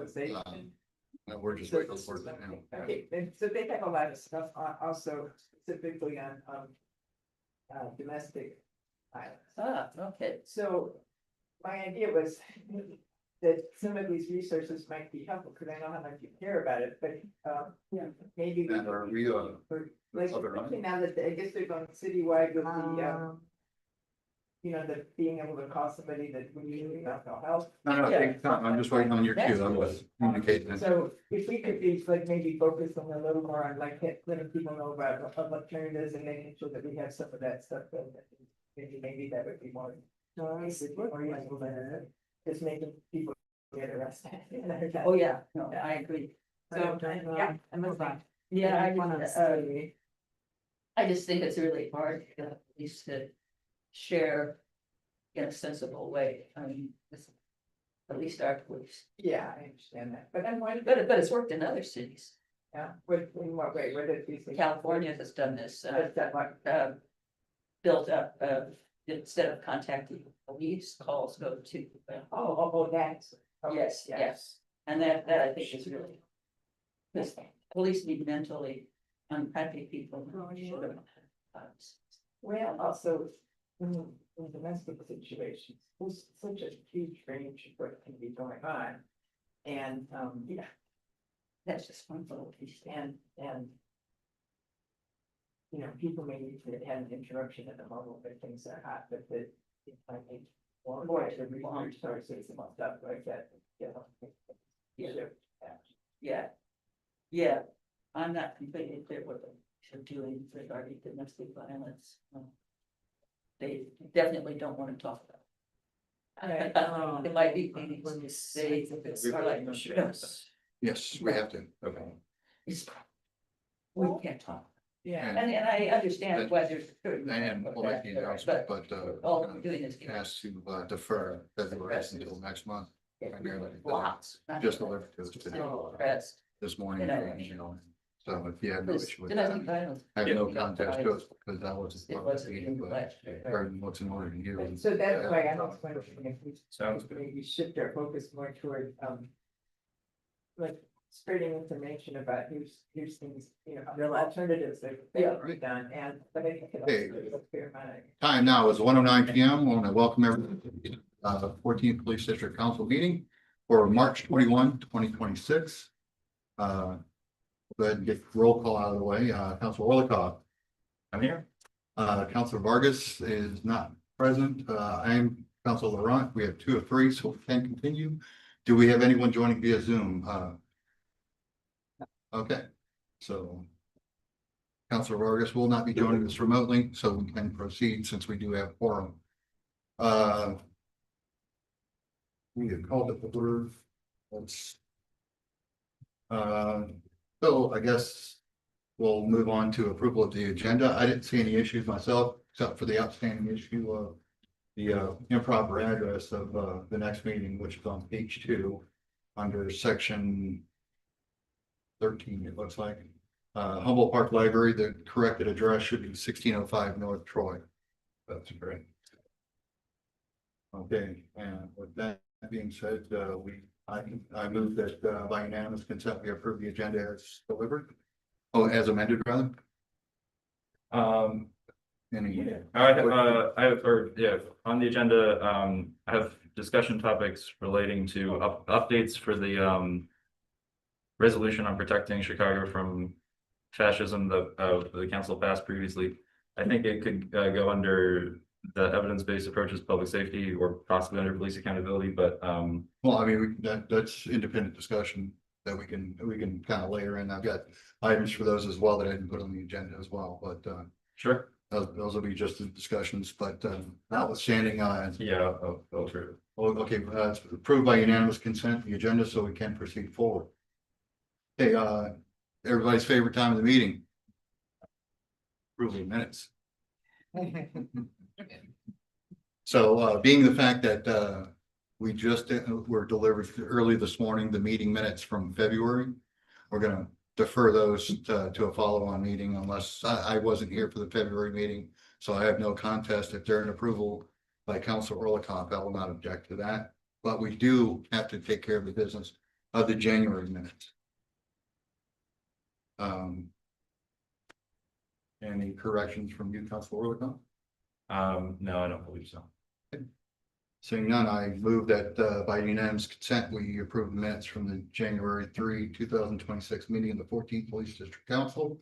stabilization. We're just So waiting this for is it now. something- Okay, and so they have a lot of stuff also specifically on, domestic violence. Okay. So my idea was that some of these resources might be helpful, because I know how much you care about it, but, maybe. we And are could- we, Like, other line? especially now that I guess they're going citywide with the, the being able to call somebody that we need mental health. no, Yeah. take time. I'm just waiting on your cue. I was communicating. So if we could be like maybe focus on a little more on like letting people know about alternatives and making sure that we have some of that stuff. Maybe that would be more. More useful than just making people get arrested. Oh, yeah, no, I agree. So, yeah, I'm moving on. Yeah, I wanna want say- I just think it's really hard, at least to share in a sensible way. I mean, at least our police, Yeah, I understand that, but I'm wondering, but it's worked in other cities. yeah, in what way, where did these things? California has done this, Does that like, built up, instead of contacting the police, calls go to. that's. okay, Yes, yes. And that I think is really. Because police need mentally unhappy people. Oh, yeah. Should have, Well, also, in domestic situations, there's such a huge range of what can be going on. And, Yeah. That's just one little piece. and. People may need to have an interruption at the moment when things are hot, but it might need more to research sources and stuff like that. Yeah. Sure. Yeah. Yeah, I'm not completely clear what they're doing regarding domestic violence. They definitely don't want to talk about it. It might be things they are like, Yes, we have to. Okay. we can't talk. Yeah. And I understand why there's. And we'll make the announcement, but, All we're doing is. asked to defer February until next month. Primarily. Lots. Just delivered to us today, Rest. this morning. So if you have no issue with Domestic that, violence. I have no contest to us because that was. It wasn't But last year. heard what's in order to you. So that's why I was wondering if we. Sounds good. Maybe shift our focus more toward, like spreading information about here's things, real alternatives that Yeah. we've done, and, but I think. Hey. it's fair amount of- Time now is 1:09 PM. I want to welcome everyone to the 14th Police District Council meeting for March 21, 2026. Go ahead and get roll call out of the way. Councilor Orlikoff. I'm here. Councilor Vargas is not present. I'm Councilor Laurent. We have 2 of 3, so we can continue. Do we have anyone joining via Zoom? Okay, so Councilor Vargas will not be joining us remotely, so we can proceed since we do have quorum. We have called it the order. Let's. So I guess we'll move on to approval of the agenda. I didn't see any issues myself, except for the outstanding issue of the improper address of the next meeting, which is on page 2 under section 13, it looks like. Humboldt Park Library, the corrected address should be 1605 North Troy. That's great. Okay, and with that being said, I move that by unanimous consent, we approve the agenda as delivered. Oh, as amended, rather. Any? I have heard, yeah, on the agenda, I have discussion topics relating to updates for the resolution on protecting Chicago from fascism that the council passed previously. I think it could go under the evidence-based approaches, public safety, or possibly under police accountability, but Well, I mean, that's independent discussion that we can kind of layer in. I've got items for those as well that I didn't put on the agenda as well, but sure. those will be just the discussions, but notwithstanding, Yeah, true. okay, it's approved by unanimous consent, the agenda, so we can proceed forward. Hey, everybody's favorite time of the meeting. Approval of minutes. So, being the fact that we just were delivered early this morning, the meeting minutes from February, we're gonna defer those to a follow-on meeting unless I wasn't here for the February meeting, so I have no contest. If they're an approval by Councilor Orlikoff, I will not object to that. But we do have to take care of the business of the January minutes. Any corrections from you, Council Orlicott? No, I don't believe so. Seeing none, I move that by unanimous consent, we approve the minutes from the January 3, 2026 meeting of the 14th Police District Council.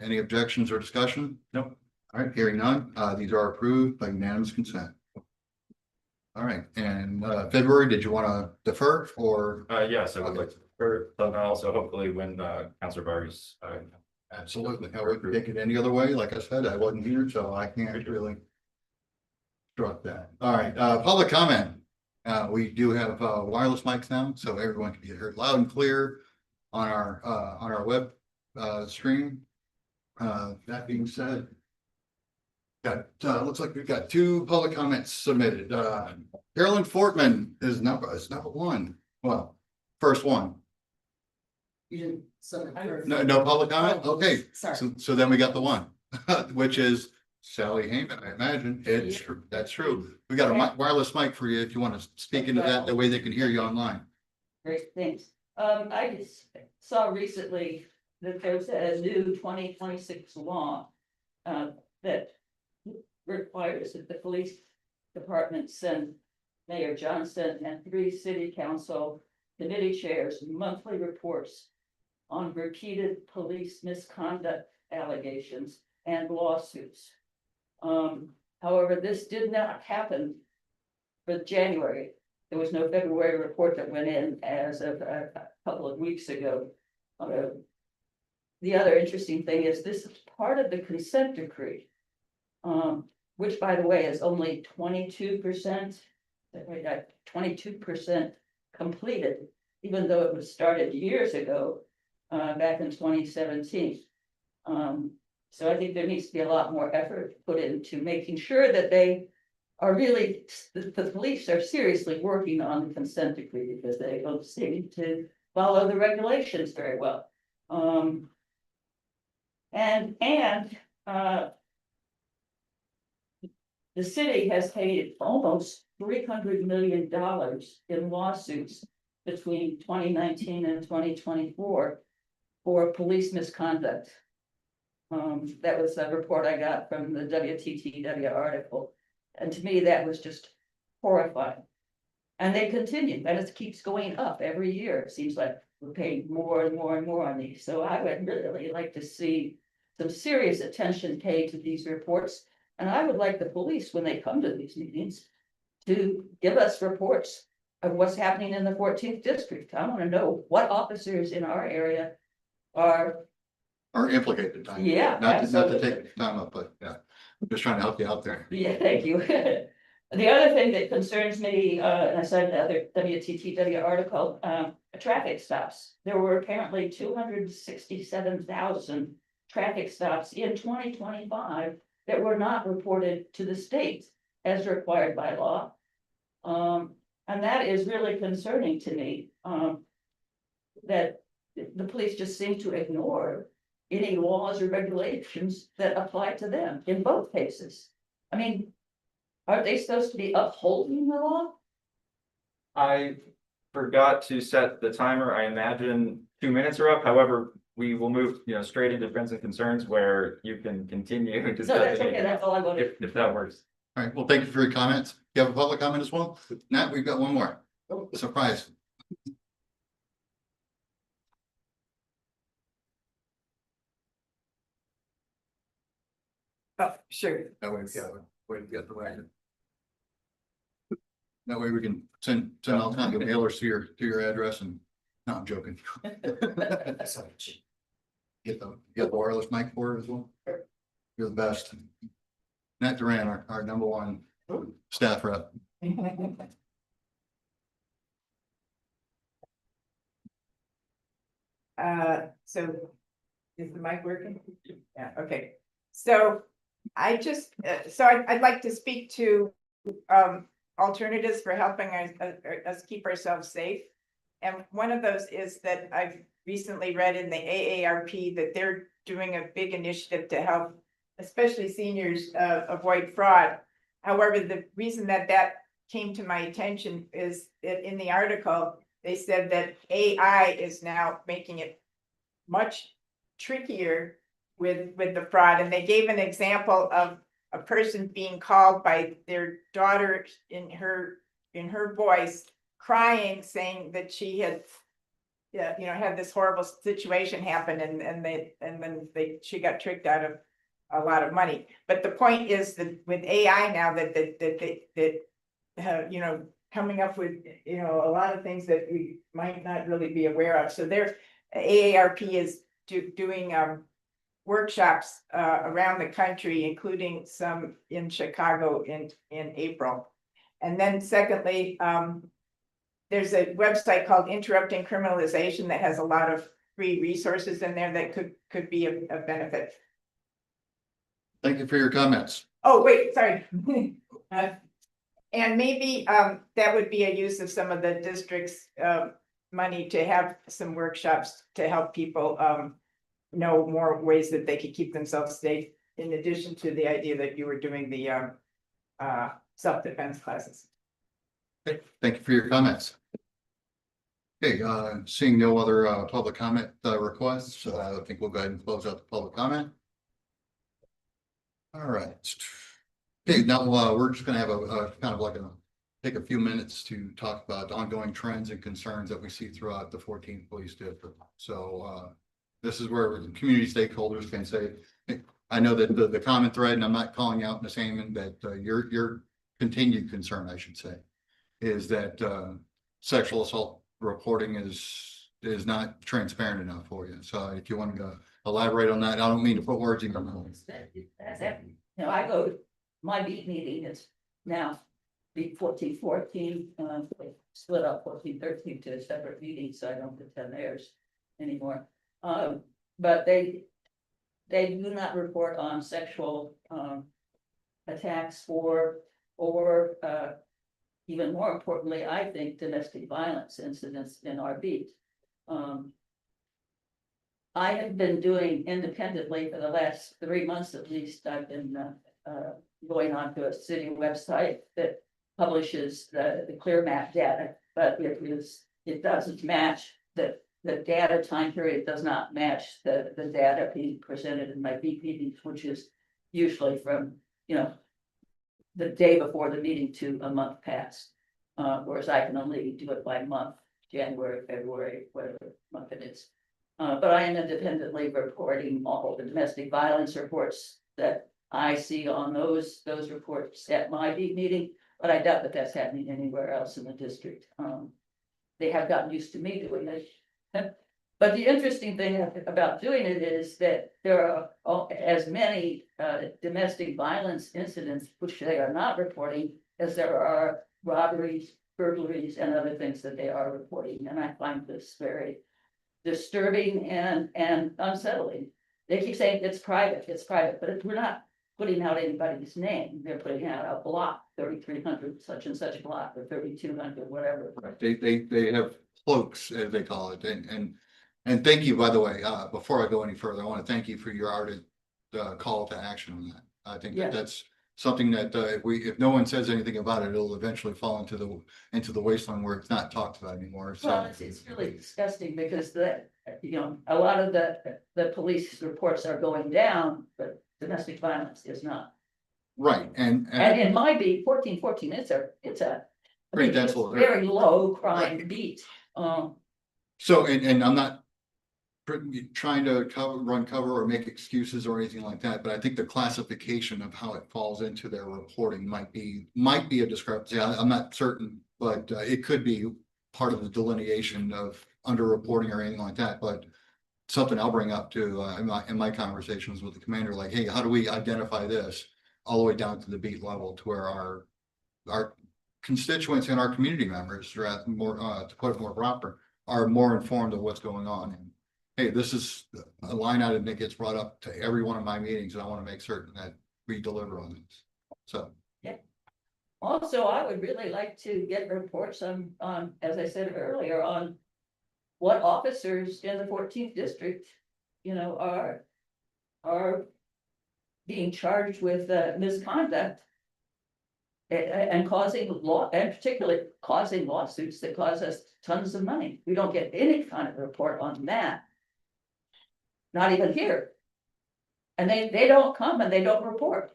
Any objections or discussion? Nope. All right, hearing none, these are approved by unanimous consent. All right, and February, did you want to defer or? Yes, I would like to, but also hopefully when Councilor Barry's Absolutely. I wouldn't take it any other way. Like I said, I wasn't here, so I can't really struck that. All right, public comment. We do have wireless mics now, so everyone can be heard loud and clear on our web stream. That being said, looks like we've got 2 public comments submitted. Carolyn Fortman is number one. Well, first one. You didn't. No public comment? Oh, Okay, sorry. so then we got the one, which is Sally Hayman, I imagine. It's true. That's true. We got a wireless mic for you if you want to speak into that, the way they can hear you online. Great, thanks. I just saw recently that there's a new 2026 law that requires that the police department send Mayor Johnson and 3 city council committee chairs monthly reports on repeated police misconduct allegations and lawsuits. However, this did not happen for January. There was no February report that went in as of a couple of weeks ago. The other interesting thing is this is part of the consent decree, which, by the way, is only 22%. 22% completed, even though it was started years ago, back in 2017. So I think there needs to be a lot more effort put into making sure that they are really, the police are seriously working on the consent decree, because they don't seem to follow the regulations very well. The city has paid almost $300 million in lawsuits between 2019 and 2024 for police misconduct. That was a report I got from the WTTW article. And to me, that was just horrifying. And they continue, and it keeps going up every year. It seems like we're paying more and more and more on these. So I would really like to see some serious attention paid to these reports. And I would like the police, when they come to these meetings, to give us reports of what's happening in the 14th district. I want to know what officers in our area are implicated. Yeah, Not to absolutely. take time up, but yeah, I'm just trying to help you out there. Yeah, thank you. The other thing that concerns me, and I cited another WTTW article, traffic stops. There were apparently 267,000 traffic stops in 2025 that were not reported to the state as required by law. And that is really concerning to me, that the police just seem to ignore any laws or regulations that apply to them in both cases. I mean, aren't they supposed to be upholding the law? I forgot to set the timer. I imagine 2 minutes are up. However, we will move, straight into friends and concerns where you can continue No, discussing. that's okay, that's all I wanted. If that works. All right, well, thank you for your comments. You have a public comment as well? Nat, we've got one more. Oh. Surprise. Oh, sure. That way, yeah, way to get the record. That way we can send all kinds of mailers to your address and, no, I'm joking. Get the wireless mic for it as well. You're the best. Nat Duran, our number 1 staff rep. So is the mic working? Yeah, okay. So I just, I'd like to speak to alternatives for helping us keep ourselves safe. And one of those is that I've recently read in the AARP that they're doing a big initiative to help, especially seniors, avoid fraud. However, the reason that came to my attention is that in the article, they said that AI is now making it much trickier with the fraud, and they gave an example of a person being called by their daughter in her voice, crying, saying that she had, yeah, had this horrible situation happen, and then she got tricked out of a lot of money. But the point is that with AI now, that coming up with, a lot of things that we might not really be aware of. So AARP is doing workshops around the country, including some in Chicago in April. And then secondly, there's a website called Interrupting Criminalization that has a lot of free resources in there that could be a benefit. Thank you for your comments. Oh, wait, sorry. And maybe that would be a use of some of the district's money to have some workshops to help people know more ways that they could keep themselves safe, in addition to the idea that you were doing the self-defense classes. Okay, thank you for your comments. Okay, seeing no other public comment requests, I think we'll go ahead and close out the public comment. All right. Okay, now we're just gonna have a kind of like take a few minutes to talk about ongoing trends and concerns that we see throughout the 14th Police District. So this is where the community stakeholders can say, I know that the comment thread, and I'm not calling out Ms. Amon, that your continued concern, I should say, is that sexual assault reporting is not transparent enough for you. So if you want to elaborate on that, I don't mean to put words in your mouth. I go to my beat meeting is now beat 1414, split up 1413 to a separate meeting, so I don't attend theirs anymore. But they do not report on sexual attacks or even more importantly, I think, domestic violence incidents in our beat. I have been doing independently for the last 3 months at least. I've been going on to a city website that publishes the clear map data, but it doesn't match the data time period does not match the data being presented in my beat meetings, which is usually from the day before the meeting to a month past. Whereas I can only do it by month, January, February, whatever month it is. But I am independently reporting all the domestic violence reports that I see on those reports at my beat meeting, but I doubt that that's happening anywhere else in the district. They have gotten used to me doing it. But the interesting thing about doing it is that there are as many domestic violence incidents, which they are not reporting, as there are robberies, burglaries, and other things that they are reporting. And I find this very disturbing and unsettling. They keep saying it's private, but we're not putting out anybody's name. They're putting out a block, 3,300, such and such block, or 3,200, whatever. Right. They have cloaks, as they call it, and thank you, by the way. Before I go any further, I want to thank you for your ardent call to action on that. I think Yeah. that's something that if no one says anything about it, it'll eventually fall into the wasteland where it's not talked about anymore. So Well, it's really disgusting because a lot of the police reports are going down, but domestic violence is not. right, and And in my beat, 1414, it's a Pretty dense it's little very low crime beat. so and I'm not trying to run cover or make excuses or anything like that, but I think the classification of how it falls into their reporting might be a discrepancy. I'm not certain, but it could be part of the delineation of underreporting or anything like that. But something I'll bring up to in my conversations with the commander, like, hey, how do we identify this all the way down to the beat level to where our constituents and our community members, more to put it more proper, are more informed of what's going on. And hey, this is a line item that gets brought up to every one of my meetings, and I want to make certain that we deliver on this. So. Yeah. Also, I would really like to get reports on, as I said earlier, on what officers in the 14th district, are being charged with misconduct And causing law, and particularly causing lawsuits that cause us tons of money. We don't get any kind of report on that. Not even here. And they don't come and they don't report.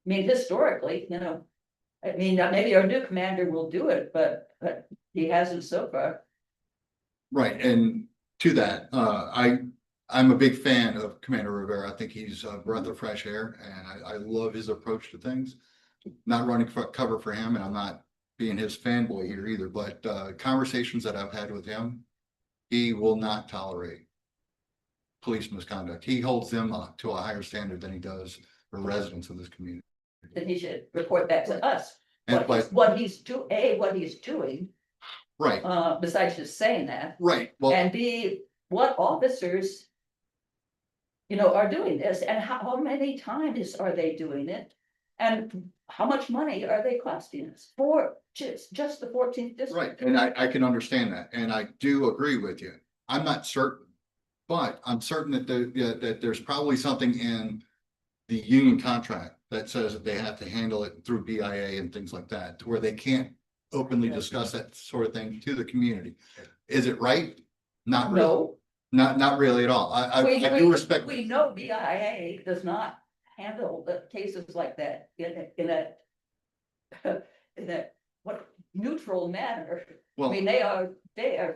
I mean, historically, you know, I mean, maybe our new commander will do it, but he hasn't so far. Right, and to that, I'm a big fan of Commander Rivera. I think he's a breath of fresh air, and I love his approach to things. Not running for cover for him, and I'm not being his fanboy here either, but conversations that I've had with him, he will not tolerate police misconduct. He holds them to a higher standard than he does the residents of this community. Then he should report that to us. And What he's doing, right, besides just saying that, right, well, and B, what officers. You know, are doing this, and how many times are they doing it? And how much money are they costing us for just the 14th district? right, and I can understand that, and I do agree with you. I'm not certain, but I'm certain that that there's probably something in the union contract that says that they have to handle it through BIA and things like that, to where they can't openly discuss that sort of thing to the community. Is it right? Not really. No. Not really at all. I do respect. We know BIA does not handle the cases like that in a what neutral manner. I Well, mean, they are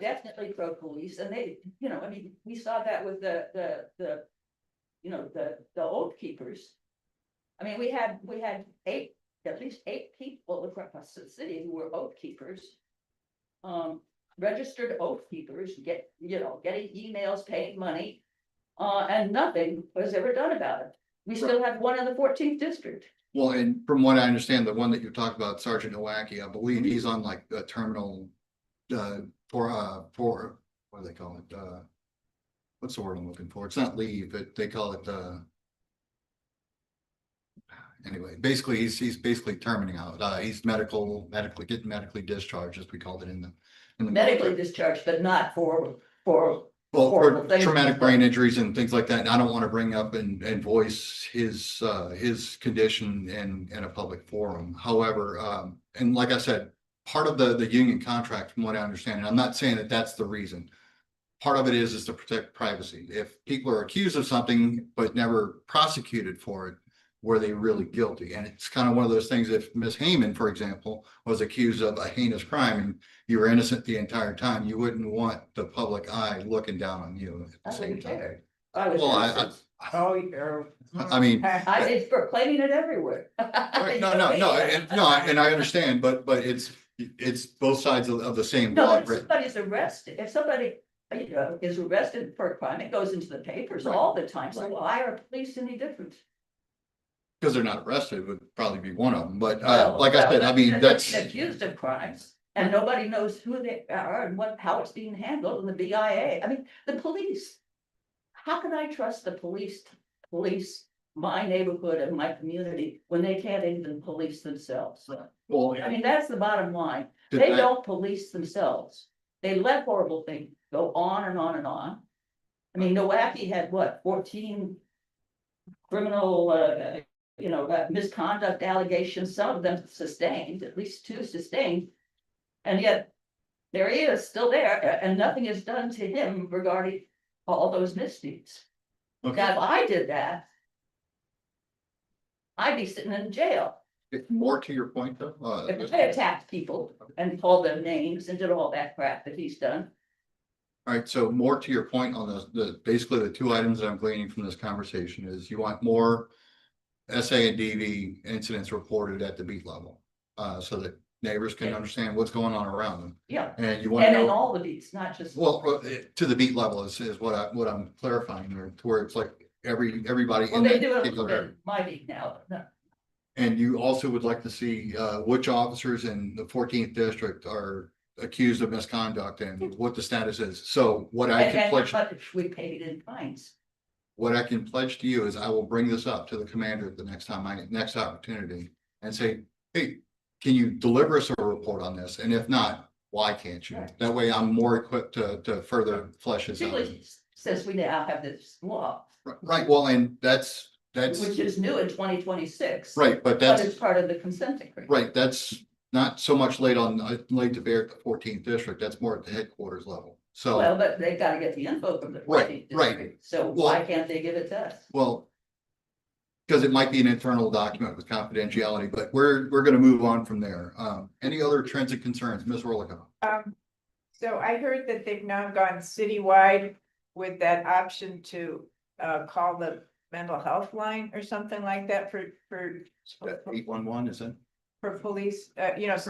definitely pro-police, and they, you know, I mean, we saw that with the oath keepers. I mean, we had at least eight people across the city who were oath keepers. Registered oath keepers getting emails, paying money, and nothing was ever done about it. We still have one in the 14th district. well, and from what I understand, the one that you talked about, Sergeant Nowacki, I believe he's on like a terminal, for what do they call it? What's the word I'm looking for? It's not leave, but they call it, anyway, basically, he's basically terminating out. He's getting medically discharged, as we called it in the Medically discharged, but not for well, horrible for things. traumatic brain injuries and things like that. And I don't want to bring up and voice his condition in a public forum. However, and like I said, part of the union contract, from what I understand, and I'm not saying that that's the reason. Part of it is to protect privacy. If people are accused of something but never prosecuted for it, were they really guilty? And it's kind of one of those things. If Ms. Heyman, for example, was accused of a heinous crime and you were innocent the entire time, you wouldn't want the public eye looking down on you at the I same wouldn't time. care. I was Well, innocent. I mean, I did proclaiming it everywhere. right, no, and I understand, but it's both sides of the same No, block, if right? somebody's arrested, if somebody, is arrested for a crime, it goes into the papers all the time. So why are police any different? Because they're not arrested would probably be one of them, but Well, like I said, I mean, they're that's. accused of crimes and nobody knows who they are and how it's being handled in the BIA. I mean, the police. How can I trust the police my neighborhood and my community when they can't even police themselves? Well, I mean, that's the bottom line. did They I- don't police themselves. They let horrible things go on and on and on. I mean, Nowacki had what, 14 criminal, misconduct allegations, some of them sustained, at least 2 sustained. And yet, there he is, still there, and nothing is done to him regarding all those misdeeds. Okay. Now, if I did that, I'd be sitting in jail. More to your point though. If I attacked people and called them names and did all that crap that he's done. All right, so more to your point on basically the 2 items that I'm gleaning from this conversation is you want more SA and DV incidents reported at the beat level, so that neighbors can Yeah. understand what's going on around them. Yeah, And you want and to in know, all the beats, not just. well, to the beat level is what I'm clarifying there, to where it's like everybody. Well, in they that do it a particular little area. bit, my beat now, no. And you also would like to see which officers in the 14th district are accused of misconduct and what the status is. So what I can And pledge, how much we paid in fines. what I can pledge to you is I will bring this up to the commander the next opportunity and say, hey, can you deliver us a report on this? And if not, why can't you? Right. That way I'm more equipped to further flesh this out. Particularly since we now have this law. Right, well, and that's that's, which is new in 2026. right, but But that's, it's part of the consent decree. right, that's not so much laid to bear at the 14th district, that's more at the headquarters level. So, Well, but they gotta get the info from the. Right, 14th right. district. So Well- why can't they give it to us? well, because it might be an internal document with confidentiality, but we're gonna move on from there. Any other trends and concerns, Ms. Orlick? So I heard that they've now gone citywide with that option to call the mental health line or something like that for 811, is it? police, so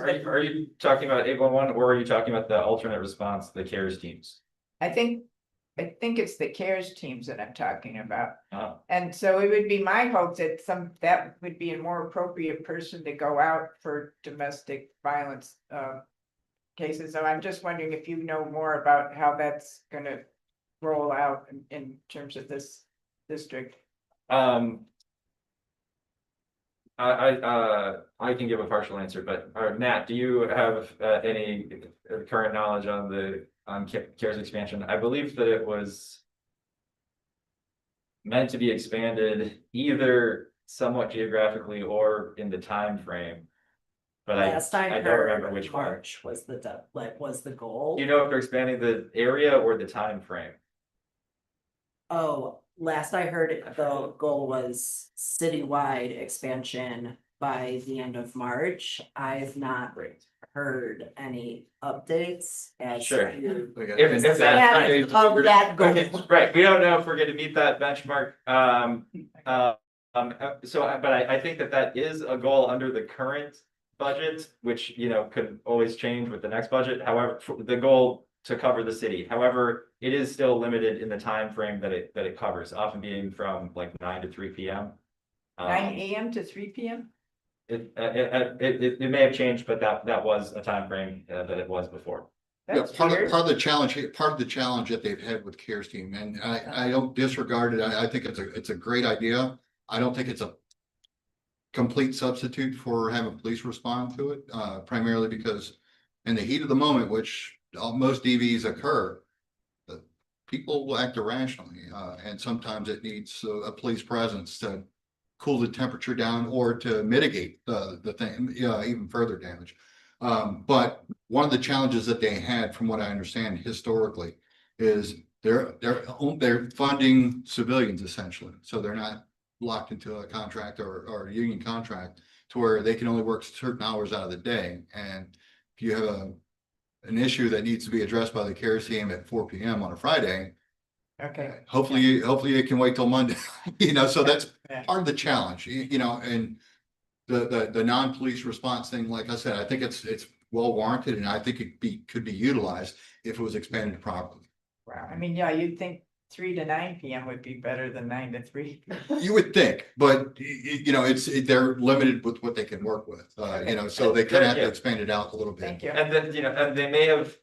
Are you, are you talking about 811 or are you talking about the alternate response, the CARES teams? I think it's the CARES teams that I'm talking about. Oh. And so it would be my hope that that would be a more appropriate person to go out for domestic violence cases. So I'm just wondering if you know more about how that's gonna roll out in terms of this district. I can give a partial answer, but Nat, do you have any current knowledge on CARES expansion? I believe that it was meant to be expanded either somewhat geographically or in the time frame. But Last I I don't remember heard, which one. March was was the goal. Do you know if they're expanding the area or the time frame? Oh, last I heard, the goal was citywide expansion by the end of March. I've not Great. heard any updates as Sure. to If the that. status of that goal. Okay, right, we don't know if we're gonna meet that benchmark, but I think that is a goal under the current budget, which, you know, could always change with the next budget, however, the goal to cover the city, however, it is still limited in the time frame that it covers, often being from like 9 to 3 p.m. 9 AM to 3 PM? It may have changed, but that was a time frame that it was before. Yeah, That's part weird. of the challenge that they've had with CARES team, and I don't disregard it. I think it's a great idea. I don't think it's a complete substitute for having police respond to it, primarily because in the heat of the moment, which most DVs occur, people will act irrationally, and sometimes it needs a police presence to cool the temperature down or to mitigate the thing, even further damage. But one of the challenges that they had, from what I understand historically, is they're funding civilians essentially, so they're not locked into a contract or a union contract to where they can only work certain hours out of the day. And if you have an issue that needs to be addressed by the CARES team at 4 p.m. on a Friday, Okay. hopefully it can wait till Monday, so that's Yeah. part of the challenge, and the non-police response thing, like I said, I think it's well warranted, and I think it could be utilized if it was expanded properly. Wow, I mean, yeah, you'd think 3 to 9 PM would be better than 9 to 3. You would think, but they're limited with what they can work with, so they kind of have to Yeah. expand it out a little bit. Thank you. And then, and they may have,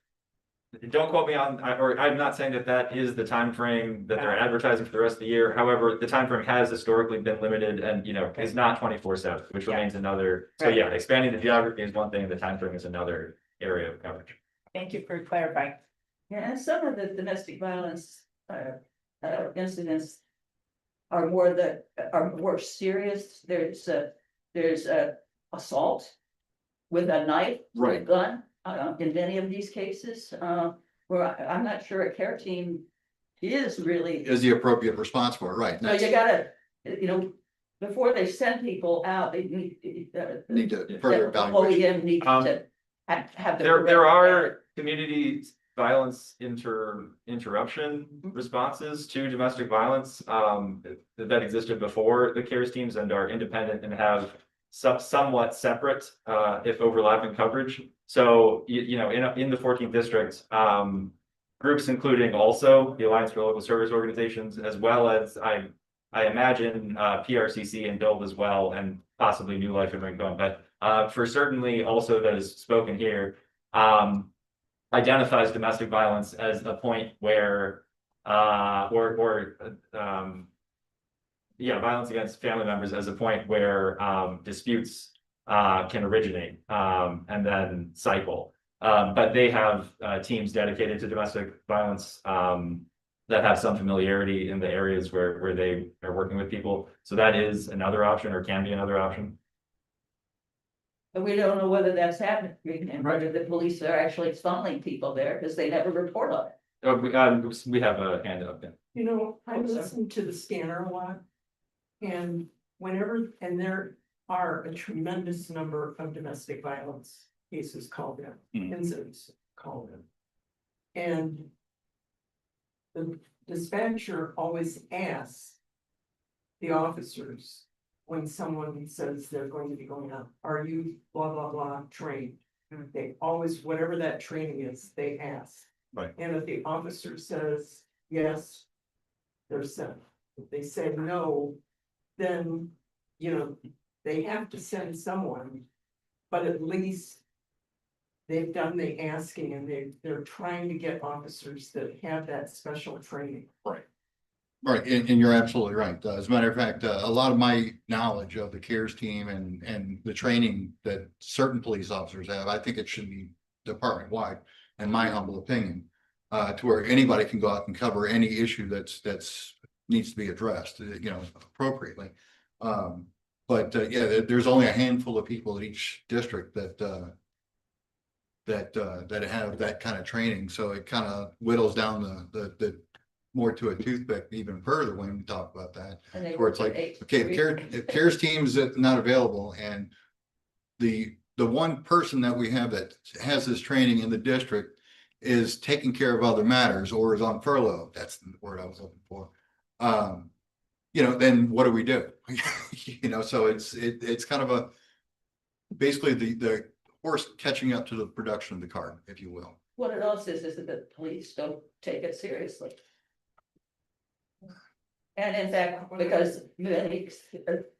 don't quote me on, or I'm not saying that is the time frame that they're advertising for the rest of the year. However, the time frame has historically been limited and, is not 24/7, which Yeah. remains another. So Right. yeah, expanding the geography is one thing, the time frame is another area of coverage. Thank you for clarifying. Yeah, and some of the domestic violence incidents are more serious. There's a assault with a knife, with a Right. gun, in many of these cases, where I'm not sure a care team is really. Is the appropriate response for it, right? No, you gotta, before they send people out, they need. Need to further the evaluate. OEM needs to have the. There correct- are community violence interruption responses to domestic violence that existed before the CARES teams and are independent and have somewhat separate if overlapping coverage. So in the 14th district, groups including also the Alliance for Local Service Organizations, as well as I imagine PRCC and BUILD as well, and possibly New Life and Rincon, but for certainly also that is spoken here, identifies domestic violence as a point where violence against family members as a point where disputes can originate and then cycle. But they have teams dedicated to domestic violence that have some familiarity in the areas where they are working with people. So that is another option, or can be another option. But we don't know whether that's happening and whether the police are actually funneling people there because they never report on it. Oh, we have a hand up. Yeah. You know, I Oh, sorry. listen to the scanner a lot. And whenever, and there are a tremendous number of domestic violence cases called in, Mhm. incidents called in. And the dispatcher always asks the officers, when someone says they're going to be going out, are you blah, blah, blah trained? They always, whatever that training is, they ask. Right. And if the officer says, yes, they're sent. If they say no, then, you know, they have to send someone. But at least they've done the asking and they're trying to get officers that have that special training. Right, and you're absolutely right. As a matter of fact, a lot of my knowledge of the CARES team and the training that certain police officers have, I think it should be department wide, in my humble opinion. To where anybody can go out and cover any issue that's needs to be addressed, you know, appropriately. But yeah, there's only a handful of people in each district that have that kind of training, so it kind of whittles down the more to a toothpick even further when we talk about that. And they Where it's work like, at 8 okay, to 3. if CARES team's not available and the one person that we have that has this training in the district is taking care of other matters or is on furlough, that's the word I was looking for. You know, then what do we do? You know, so it's kind of a, basically the horse catching up to the production of the cart, if you will. What it also is that the police don't take it seriously. And in fact, because many,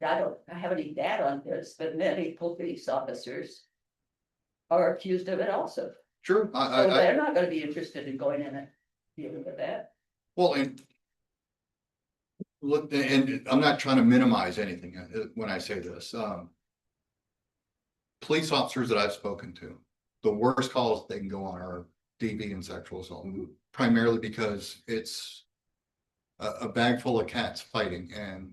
I have any data on this, but many police officers are accused of it also. Sure, So they're not gonna be interested in going in and dealing with that. well, and look, and I'm not trying to minimize anything when I say this. Police officers that I've spoken to, the worst calls they can go on are DV and sexual assault, primarily because it's a bag full of cats fighting, and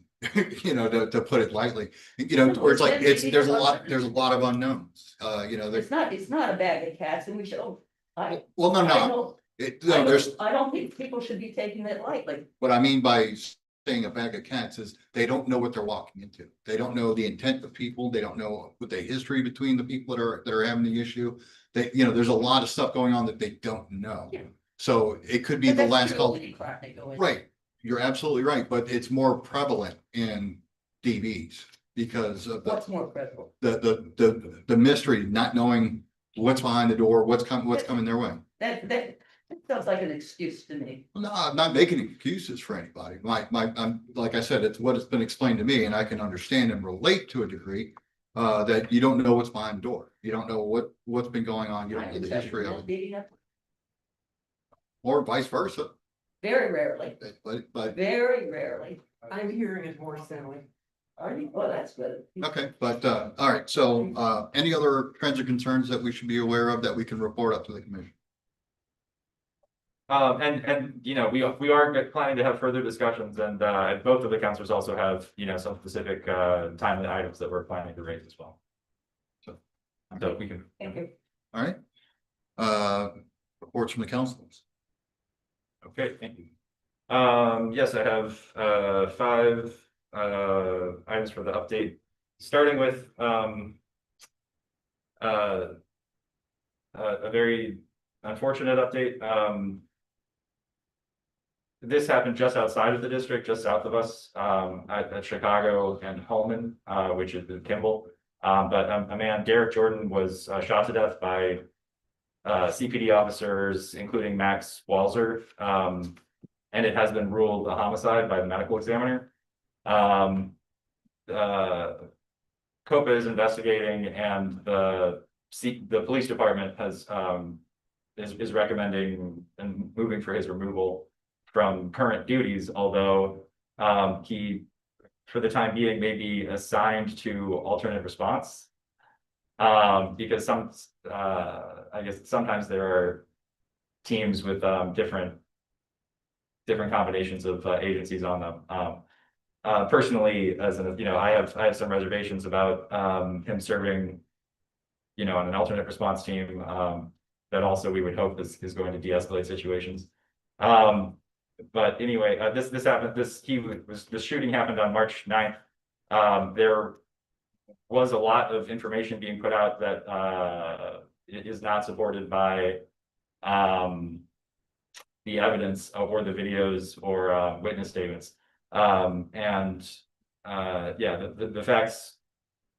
you know, to put it lightly, you know, where it's like there's a lot of unknowns. You know, It's not a bag of cats and we should, well, no, no, there's I don't think people should be taking it lightly. what I mean by saying a bag of cats is they don't know what they're walking into. They don't know the intent of people. They don't know what the history between the people that are having the issue. They, you know, there's a lot of stuff going on that they don't know. Yeah. So it could be But the that's last true call. of any crime they go in. Right. You're absolutely right, but it's more prevalent in DVs because of What's more credible? the mystery, not knowing what's behind the door, what's coming their way. That sounds like an excuse to me. No, I'm not making excuses for anybody. I'm, like I said, it's what has been explained to me and I can understand and relate to a degree. That you don't know what's behind the door. You don't know what's been going on. You don't know the history of it, Beating up or vice versa. very rarely, But, very rarely. I'm hearing it more, Sally. Are you? Well, that's good. okay, but, all right. So, any other trends or concerns that we should be aware of that we can report up to the commission? And you know, we are planning to have further discussions, and both of the counselors also have, you know, some specific timely items that we're planning to raise as well. So we can. Thank you. All right. Reports from the councils. Okay, thank you. Yes, I have 5 items for the update, starting with a very unfortunate update. This happened just outside of the district, just south of us, at Chicago and Holman, which is in Kimball. But a man, Derek Jordan, was shot to death by CPD officers, including Max Walzer. And it has been ruled a homicide by the medical examiner. COPA is investigating, and the police department is recommending and moving for his removal from current duties, although he, for the time being, may be assigned to alternate response. Because I guess sometimes there are teams with different different combinations of agencies on them. Personally, as an, I have some reservations about him serving, on an alternate response team, that also we would hope is going to de-escalate situations. But anyway, this happened, the shooting happened on March 9th. There was a lot of information being put out that is not supported by the evidence or the videos or witness statements. Yeah, the facts,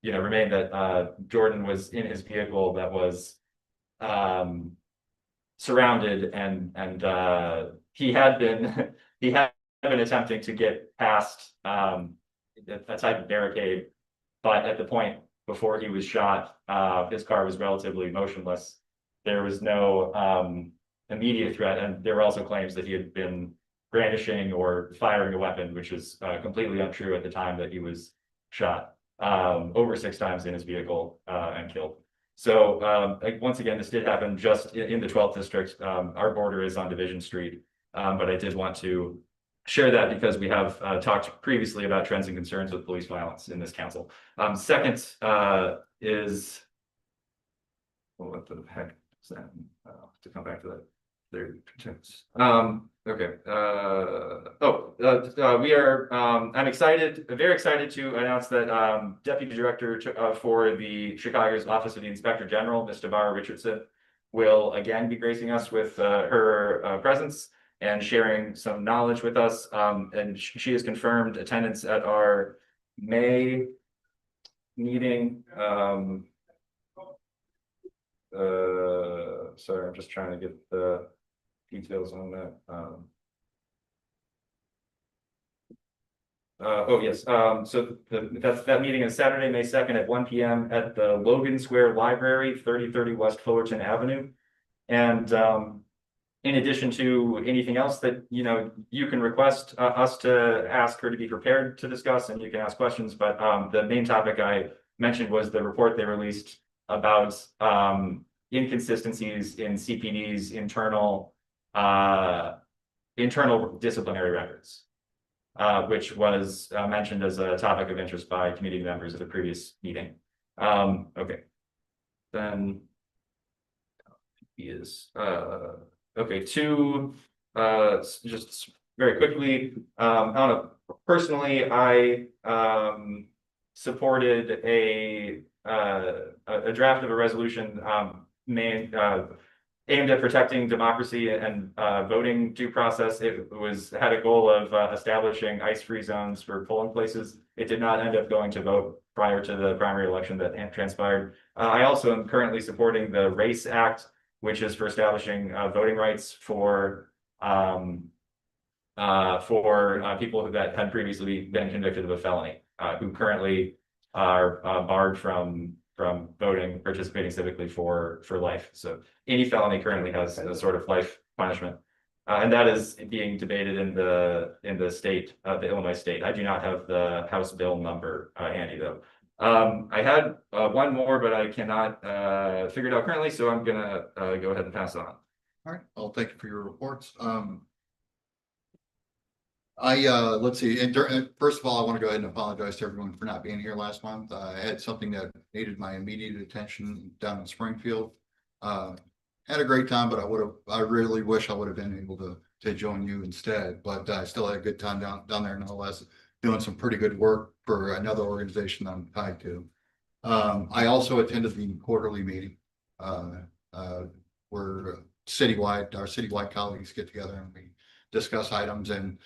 remain that Jordan was in his vehicle that was surrounded, and he had been he had been attempting to get past a type of barricade, but at the point before he was shot, his car was relatively motionless. There was no immediate threat, and there were also claims that he had been brandishing or firing a weapon, which is completely untrue at the time that he was shot over 6 times in his vehicle and killed. So once again, this did happen just in the 12th district. Our border is on Division Street, but I did want to share that because we have talked previously about trends and concerns with police violence in this council. Second is, well, what the heck is that? To come back to that. There. Okay. We are. I'm excited, very excited to announce that Deputy Director for the Chicago's Office of the Inspector General, Ms. Debarra Richardson, will again be gracing us with her presence and sharing some knowledge with us. And she has confirmed attendance at our May meeting. Sorry, I'm just trying to get the details on that. Oh, yes. So that meeting is Saturday, May 2nd at 1 p.m. at the Logan Square Library, 3030 West Fullerton Avenue. And in addition to anything else that, you can request us to ask her to be prepared to discuss, and you can ask questions. But the main topic I mentioned was the report they released about inconsistencies in CPD's internal disciplinary records, which was mentioned as a topic of interest by committee members at the previous meeting. Okay, then is okay. Just very quickly, personally, I supported a draft of a resolution aimed at protecting democracy and voting due process. It had a goal of establishing ice-free zones for polling places. It did not end up going to vote prior to the primary election that transpired. I also am currently supporting the Race Act, which is for establishing voting rights for people that had previously been convicted of a felony, who currently are barred from voting, participating civically for life. So any felony currently has a sort of life punishment, and that is being debated in the state, the Illinois state. I do not have the House bill number handy though. I had one more, but I cannot figure it out currently, so I'm gonna go ahead and pass it on. All right, well, thank you for your reports. Let's see, and first of all, I want to go ahead and apologize to everyone for not being here last month. I had something that needed my immediate attention down in Springfield. Had a great time, but I really wish I would have been able to join you instead, but I still had a good time down there nonetheless, doing some pretty good work for another organization I'm tied to. I also attended the quarterly meeting, where our citywide colleagues get together and we discuss items and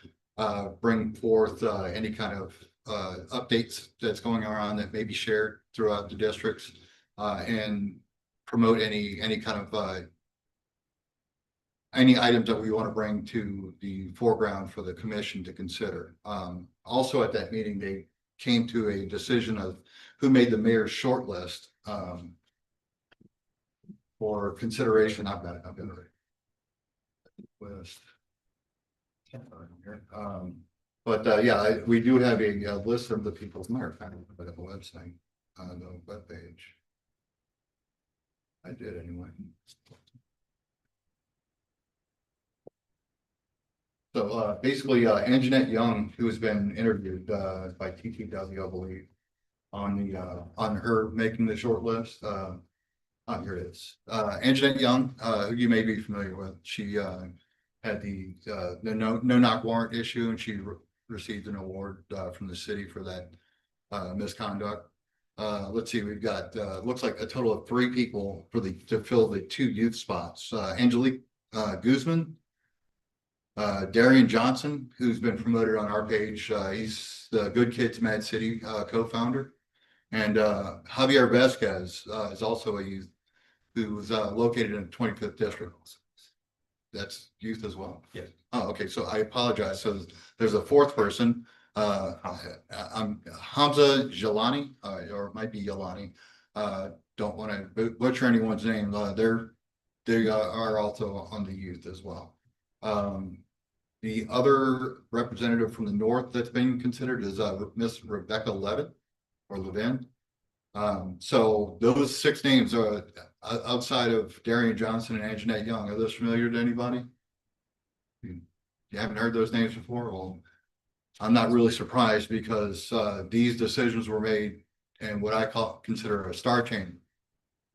bring forth any kind of updates that's going on that may be shared throughout the districts, and promote any kind of any items that we want to bring to the foreground for the commission to consider. Also at that meeting, they came to a decision of who made the mayor's short list for consideration. I've got it. List. Yeah, we do have a list of the people's mayor. I don't put up a website on the webpage. I did anyway. So basically, Anjanette Young, who has been interviewed by TTW, I believe, on her making the short list. Here it is. Anjanette Young, who you may be familiar with. She had the no knock warrant issue, and she received an award from the city for that misconduct. Let's see, we've got looks like a total of 3 people to fill the 2 youth spots. Angelique Guzman. Darian Johnson, who's been promoted on our page, he's the Good Kids Mad City co-founder. And Javier Vasquez is also a youth who's located in the 25th district. That's youth as well. Yes. Oh, okay, so I apologize. So there's a 4th person. I'm Hamza Jelani, or it might be Jelani. Don't want to butcher anyone's name. They are also on the youth as well. The other representative from the north that's being considered is Miss Rebecca Levitt or Levin. So those 6 names are outside of Darian Johnson and Anjanette Young. Are those familiar to anybody? You haven't heard those names before? Well, I'm not really surprised because these decisions were made in what I consider a star chain.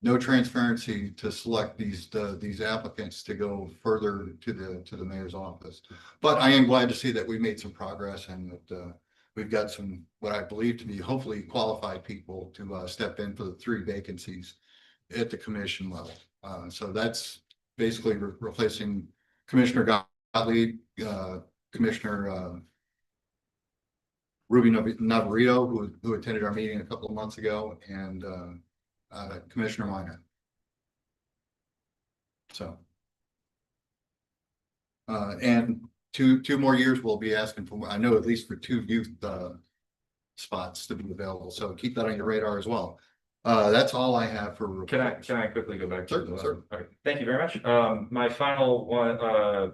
No transparency to select these applicants to go further to the mayor's office. But I am glad to see that we made some progress and that we've got some, what I believe to be hopefully qualified people to step in for the 3 vacancies at the commission level. So that's basically replacing Commissioner Gottlieb, Commissioner Ruby Navarito, who attended our meeting a couple of months ago, and Commissioner Minor. So. And two more years, we'll be asking for, I know at least for 2 youth spots to be available. So keep that on your radar as well. That's all I have for. Can I quickly go back to? Certainly. Okay, thank you very much. My final one,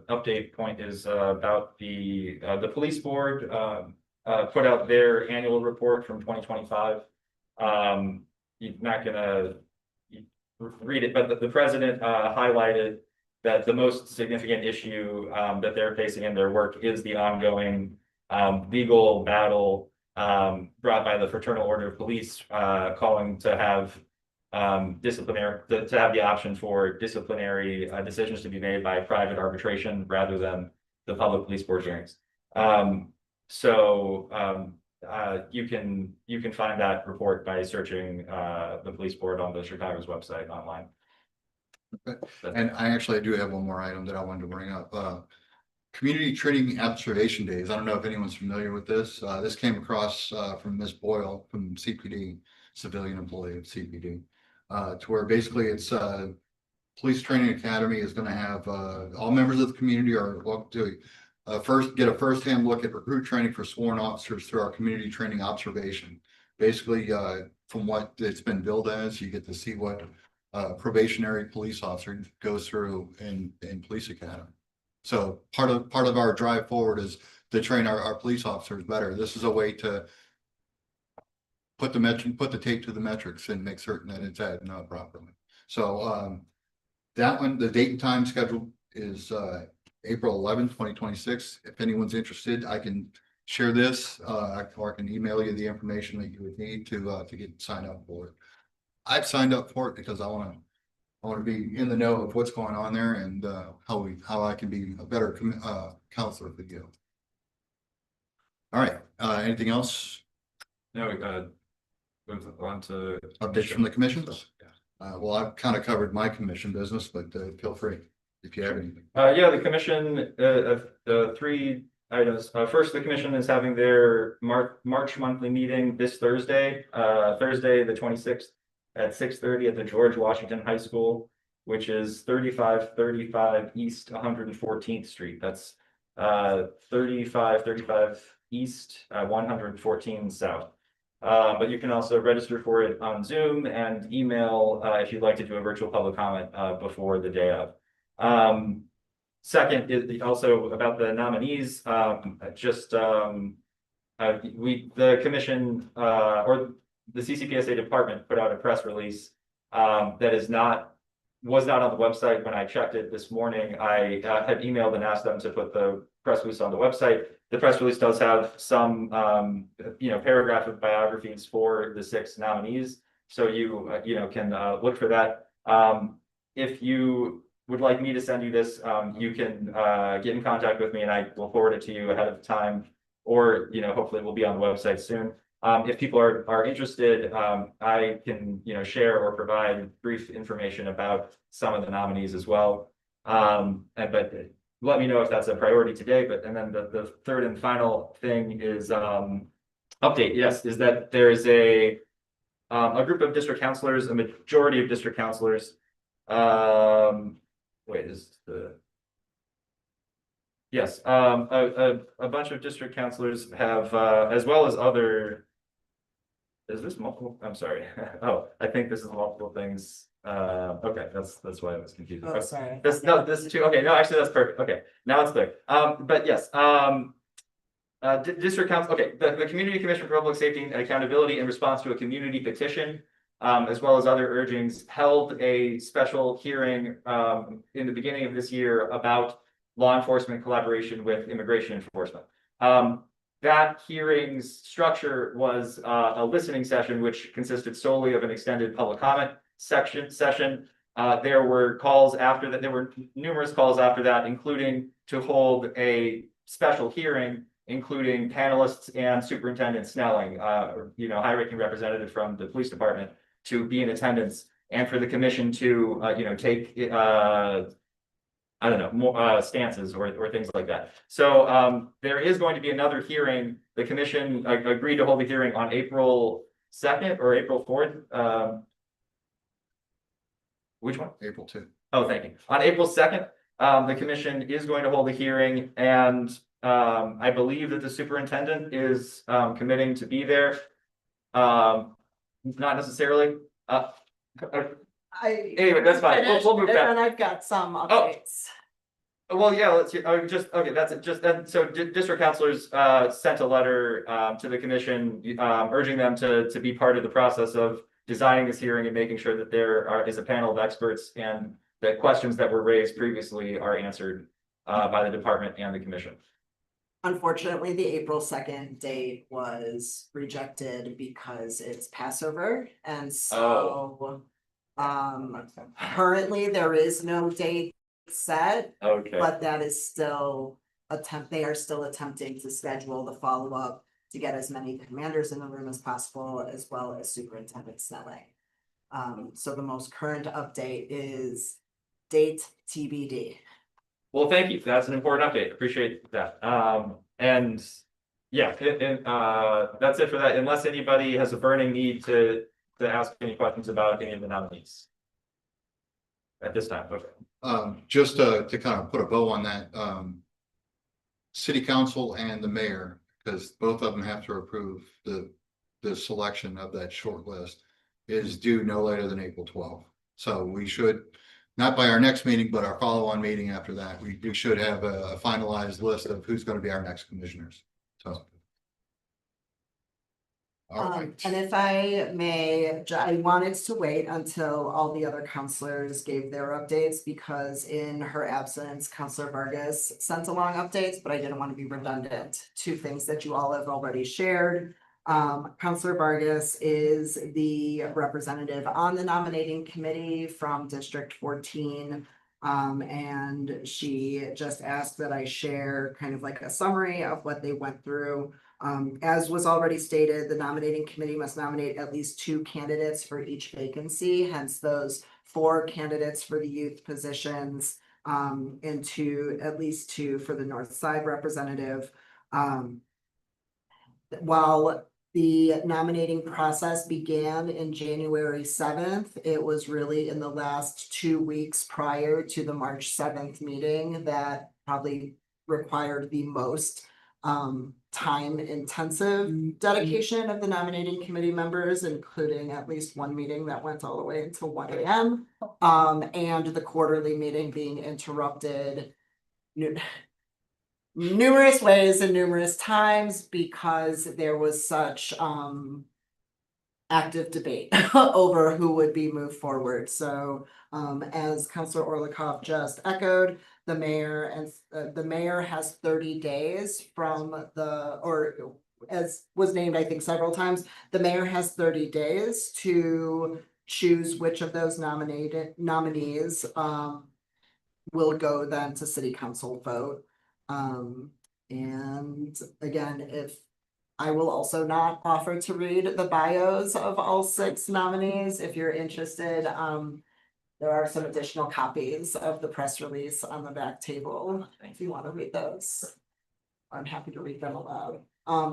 update point is about the police board, put out their annual report from 2025. You're not gonna read it, but the president highlighted that the most significant issue that they're facing in their work is the ongoing legal battle brought by the Fraternal Order of Police, calling to have to have the option for disciplinary decisions to be made by private arbitration rather than the public police board hearings. You can find that report by searching the police board on the Chicago's website online. Okay. And I actually do have one more item that I wanted to bring up. Community Training Observation Days. I don't know if anyone's familiar with this. This came across from Ms. Boyle from CPD, civilian employee of CPD, to where basically it's Police Training Academy is going to have all members of the community are welcome to get a first-hand look at recruit training for sworn officers through our community training observation. Basically, from what it's been billed as, you get to see what probationary police officer goes through in police academy. So part of our drive forward is to train our police officers better. This is a way to put the tape to the metrics and make certain that it's adding up properly. So that one, the date and time schedule is April 11th, 2026. If anyone's interested, I can share this or I can email you the information that you would need to get signed up for it. I've signed up for it because I want to be in the know of what's going on there and how I can be a better counselor for you. All right. Anything else? No, move on to Updates from the commissions? Well, I've kind of covered my commission business, but feel free if you have anything. Yeah, the commission, 3 items. First, the commission is having their March monthly meeting this Thursday, Thursday the 26th at 6:30 at the George Washington High School, which is 3535 East 114th Street. That's 3535 East 114 South. But you can also register for it on Zoom and email if you'd like to do a virtual public comment before the day of. Second is also about the nominees. The commission or the CCPSA department put out a press release that is not was not on the website when I checked it this morning. I had emailed and asked them to put the press release on the website. The press release does have some, paragraph of biographies for the 6 nominees. So you, can look for that. If you would like me to send you this, you can get in contact with me and I will forward it to you ahead of time. Or, hopefully it will be on the website soon. If people are interested, I can, share or provide brief information about some of the nominees as well. But let me know if that's a priority today, and then the third and final thing is, update, yes, is that there's a group of district counselors, a majority of district counselors. Wait, is the. Yes, a bunch of district counselors have, as well as other. Is this multiple? I'm sorry. Oh, I think this is multiple things. Okay, that's why I was confused. Oh, sorry. This is two. Okay, no, actually, that's perfect. Okay, now it's clear. But yes, district council. Okay, the Community Commission for Public Safety and Accountability in response to a community petition, as well as other urgings, held a special hearing in the beginning of this year about law enforcement collaboration with immigration enforcement. That hearing's structure was a listening session, which consisted solely of an extended public comment session. There were calls after that. There were numerous calls after that, including to hold a special hearing, including panelists and Superintendent Snelling, high-ranking representative from the police department, to be in attendance, and for the commission to, take I don't know, more stances or things like that. So there is going to be another hearing. The commission agreed to hold a hearing on April 2nd or April 4th. Which one? April 2. Oh, thank you. On April 2nd, the commission is going to hold a hearing, and I believe that the superintendent is committing to be there. Not necessarily. Anyway, that's fine. We'll move that. And I've got some updates. Well, yeah, let's hear. Okay. That's it. So district counselors sent a letter to the commission urging them to be part of the process of designing this hearing and making sure that there is a panel of experts and that questions that were raised previously are answered by the department and the commission. Unfortunately, the April 2nd date was rejected because it's Passover, and so currently there is no date set, Okay. but that is still they are still attempting to schedule the follow-up to get as many commanders in the room as possible, as well as Superintendent Snelling. So the most current update is date TBD. Well, thank you. That's an important update. Appreciate that. And yeah, that's it for that. Unless anybody has a burning need to ask any questions about any of the nominees at this time. Okay. Just to kind of put a bow on that, city council and the mayor, because both of them have to approve the selection of that short list, is due no later than April 12th. So we should, not by our next meeting, but our follow-on meeting after that, we should have a finalized list of who's going to be our next commissioners. So. All right. And if I may, I wanted to wait until all the other counselors gave their updates, because in her absence, Counselor Vargas sent along updates, but I didn't want to be redundant to things that you all have already shared. Counselor Vargas is the representative on the nominating committee from District 14. And she just asked that I share kind of like a summary of what they went through. As was already stated, the nominating committee must nominate at least 2 candidates for each vacancy, hence those 4 candidates for the youth positions, and at least 2 for the North Side representative. While the nominating process began in January 7th, it was really in the last 2 weeks prior to the March 7th meeting that probably required the most time intensive dedication of the nominating committee members, including at least 1 meeting that went all the way until 1 a.m. And the quarterly meeting being interrupted numerous ways and numerous times because there was such active debate over who would be moved forward. So as Councilor Orlikov just echoed, the mayor has 30 days from or as was named, I think several times, the mayor has 30 days to choose which of those nominees will go then to city council vote. And again, if I will also not offer to read the bios of all 6 nominees. If you're interested, there are some additional copies of the press release on the back table, if you want to read those. I'm happy to read them aloud.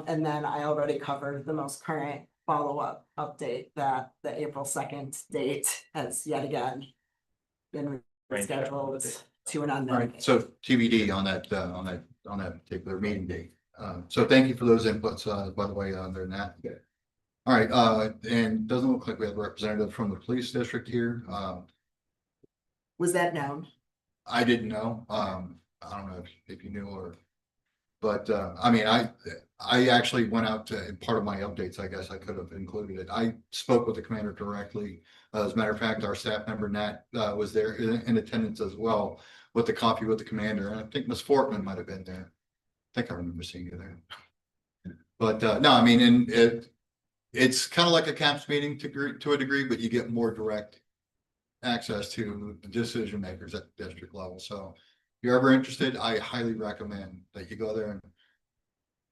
And then I already covered the most current follow-up update that the April 2nd date has yet again been scheduled to an All unknown. right, so TBD on that particular meeting date. So thank you for those inputs, by the way, under that. All right, and doesn't look like we have a representative from the police district here. Was that known? I didn't know. I don't know if you knew or, but I mean, I actually went out to, in part of my updates, I guess I could have included it. I spoke with the commander directly. As a matter of fact, our staff member Nat was there in attendance as well with the coffee with the commander. And I think Ms. Fortman might have been there. I think I remember seeing you there. But no, I mean, and it's kind of like a CAPS meeting to a degree, but you get more direct access to the decision makers at the district level. So if you're ever interested, I highly recommend that you go there and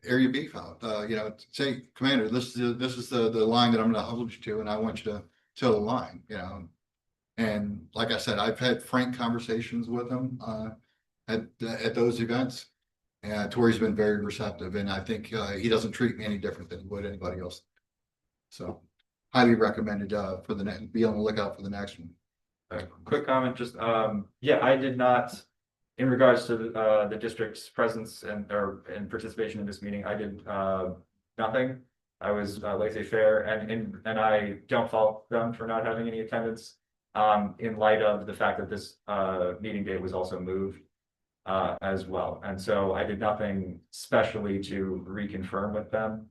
air your beef out. You know, say, Commander, this is the line that I'm going to hold you to, and I want you to toe the line. You know, and like I said, I've had frank conversations with him at those events, and Tori's been very receptive, and I think he doesn't treat me any different than he would anybody else. So highly recommended for the next. Be on the lookout for the next one. Quick comment, just, yeah, I did not, in regards to the district's presence and participation in this meeting, I did nothing. I was laissez-faire, and I don't fault them for not having any attendance in light of the fact that this meeting date was also moved as well. And so I did nothing specially to reconfirm with them.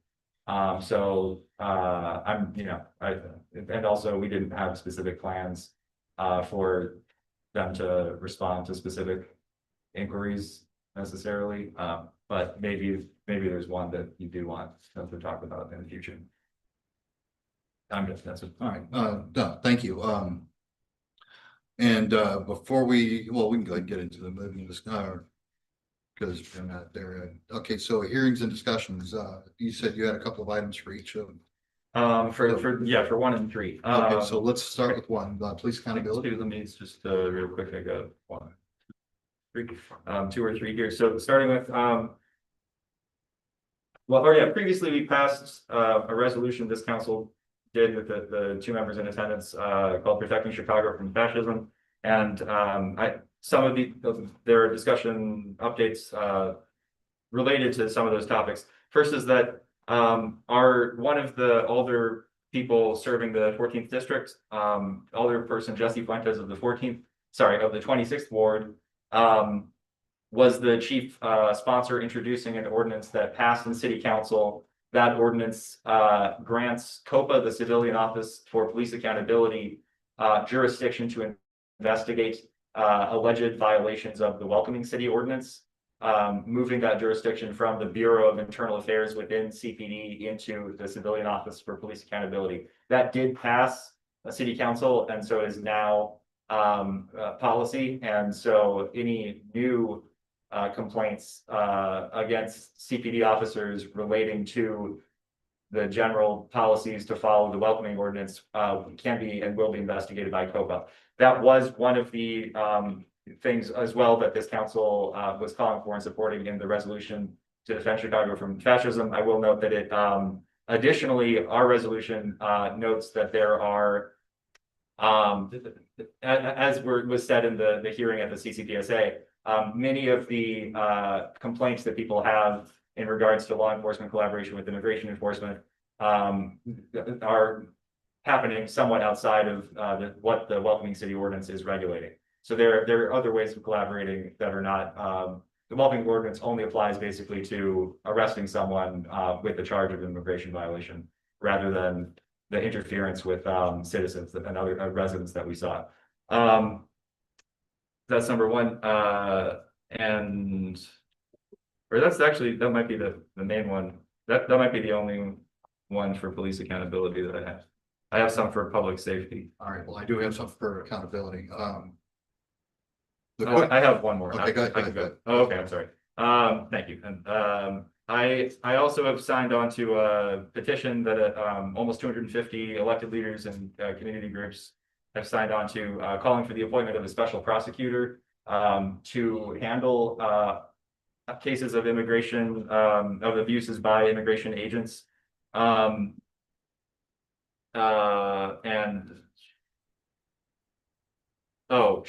So I'm, you know, and also we didn't have specific plans for them to respond to specific inquiries necessarily. But maybe there's one that you do want them to talk about in the future. That's it. All right, no, thank you. And before we can go ahead and get into the moving this because we're not there. Okay, so hearings and discussions. You said you had a couple of items for each of them. For 1 and 3. Okay, so let's start with 1, police accountability. Let me just real quick, I got 1, 3, 2 or 3 here. So starting with previously we passed a resolution this council did with the 2 members in attendance called Protecting Chicago from Fascism. And some of their discussion updates related to some of those topics. First is that one of the older people serving the 14th district, older person Jesse Fuentes of the 26th ward, was the chief sponsor introducing an ordinance that passed in city council. That ordinance grants COPA, the Civilian Office for Police Accountability, jurisdiction to investigate alleged violations of the Welcoming City Ordinance, moving that jurisdiction from the Bureau of Internal Affairs within CPD into the Civilian Office for Police Accountability. That did pass a city council, and so is now policy. And so any new complaints against CPD officers relating to the general policies to follow the welcoming ordinance can be and will be investigated by COPA. That was one of the things as well that this council was calling for and supporting in the resolution to defend Chicago from fascism. I will note that it additionally, our resolution notes that there are, as was said in the hearing at the CCPSA, many of the complaints that people have in regards to law enforcement collaboration with immigration enforcement are happening somewhat outside of what the Welcoming City Ordinance is regulating. So there are other ways of collaborating that are not, the Welcoming Ordinance only applies basically to arresting someone with a charge of immigration violation, rather than the interference with citizens and other residents that we saw. That's number one, and or that's actually, that might be the main one. That might be the only one for police accountability that I have. I have some for public safety. All right, well, I do have something for accountability. The Oh, quick, I have one more. Okay, go I can go. Oh, okay, I'm sorry. Thank you. And I also have signed on to a petition that almost 250 elected leaders and community groups have signed on to calling for the appointment of a special prosecutor to handle cases of immigration of abuses by immigration agents. And oh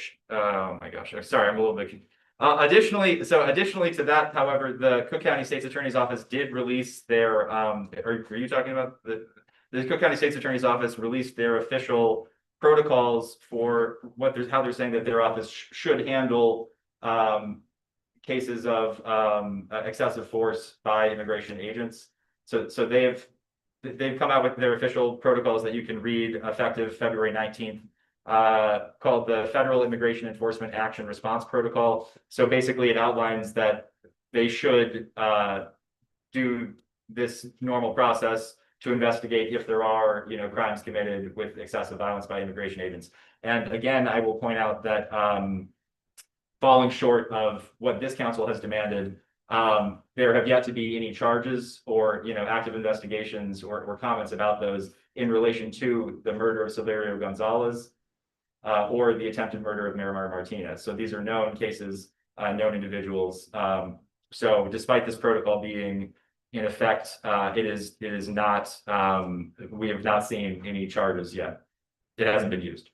my gosh, sorry, I'm a little bit. Additionally to that, however, the Cook County State's Attorney's Office did release their, are you talking about the Cook County State's Attorney's Office released their official protocols for how they're saying that their office should handle cases of excessive force by immigration agents. So they've come out with their official protocols that you can read effective February 19th. Called the Federal Immigration Enforcement Action Response Protocol. So basically it outlines that they should do this normal process to investigate if there are, crimes committed with excessive violence by immigration agents. And again, I will point out that falling short of what this council has demanded, there have yet to be any charges or, active investigations or comments about those in relation to the murder of Silverio Gonzalez or the attempted murder of Miramar Martinez. So these are known cases, known individuals. So despite this protocol being in effect, it is not, we have not seen any charges yet. It hasn't been used,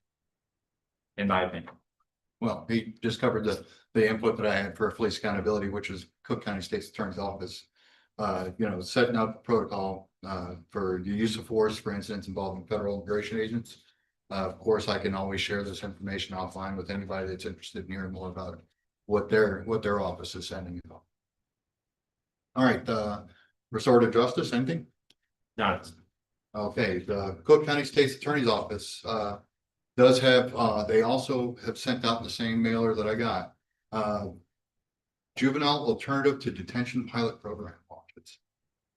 in my opinion. well, he just covered the input that I had for police accountability, which is Cook County State's Attorney's Office. Setting up protocol for the use of force for incidents involving federal immigration agents. Of course, I can always share this information offline with anybody that's interested in hearing more about what their office is sending. All right, restorative justice, anything? Not, Okay, the Cook County State's Attorney's Office does have, they also have sent out the same mailer that I got. Juvenile Alternative to Detention Pilot Program.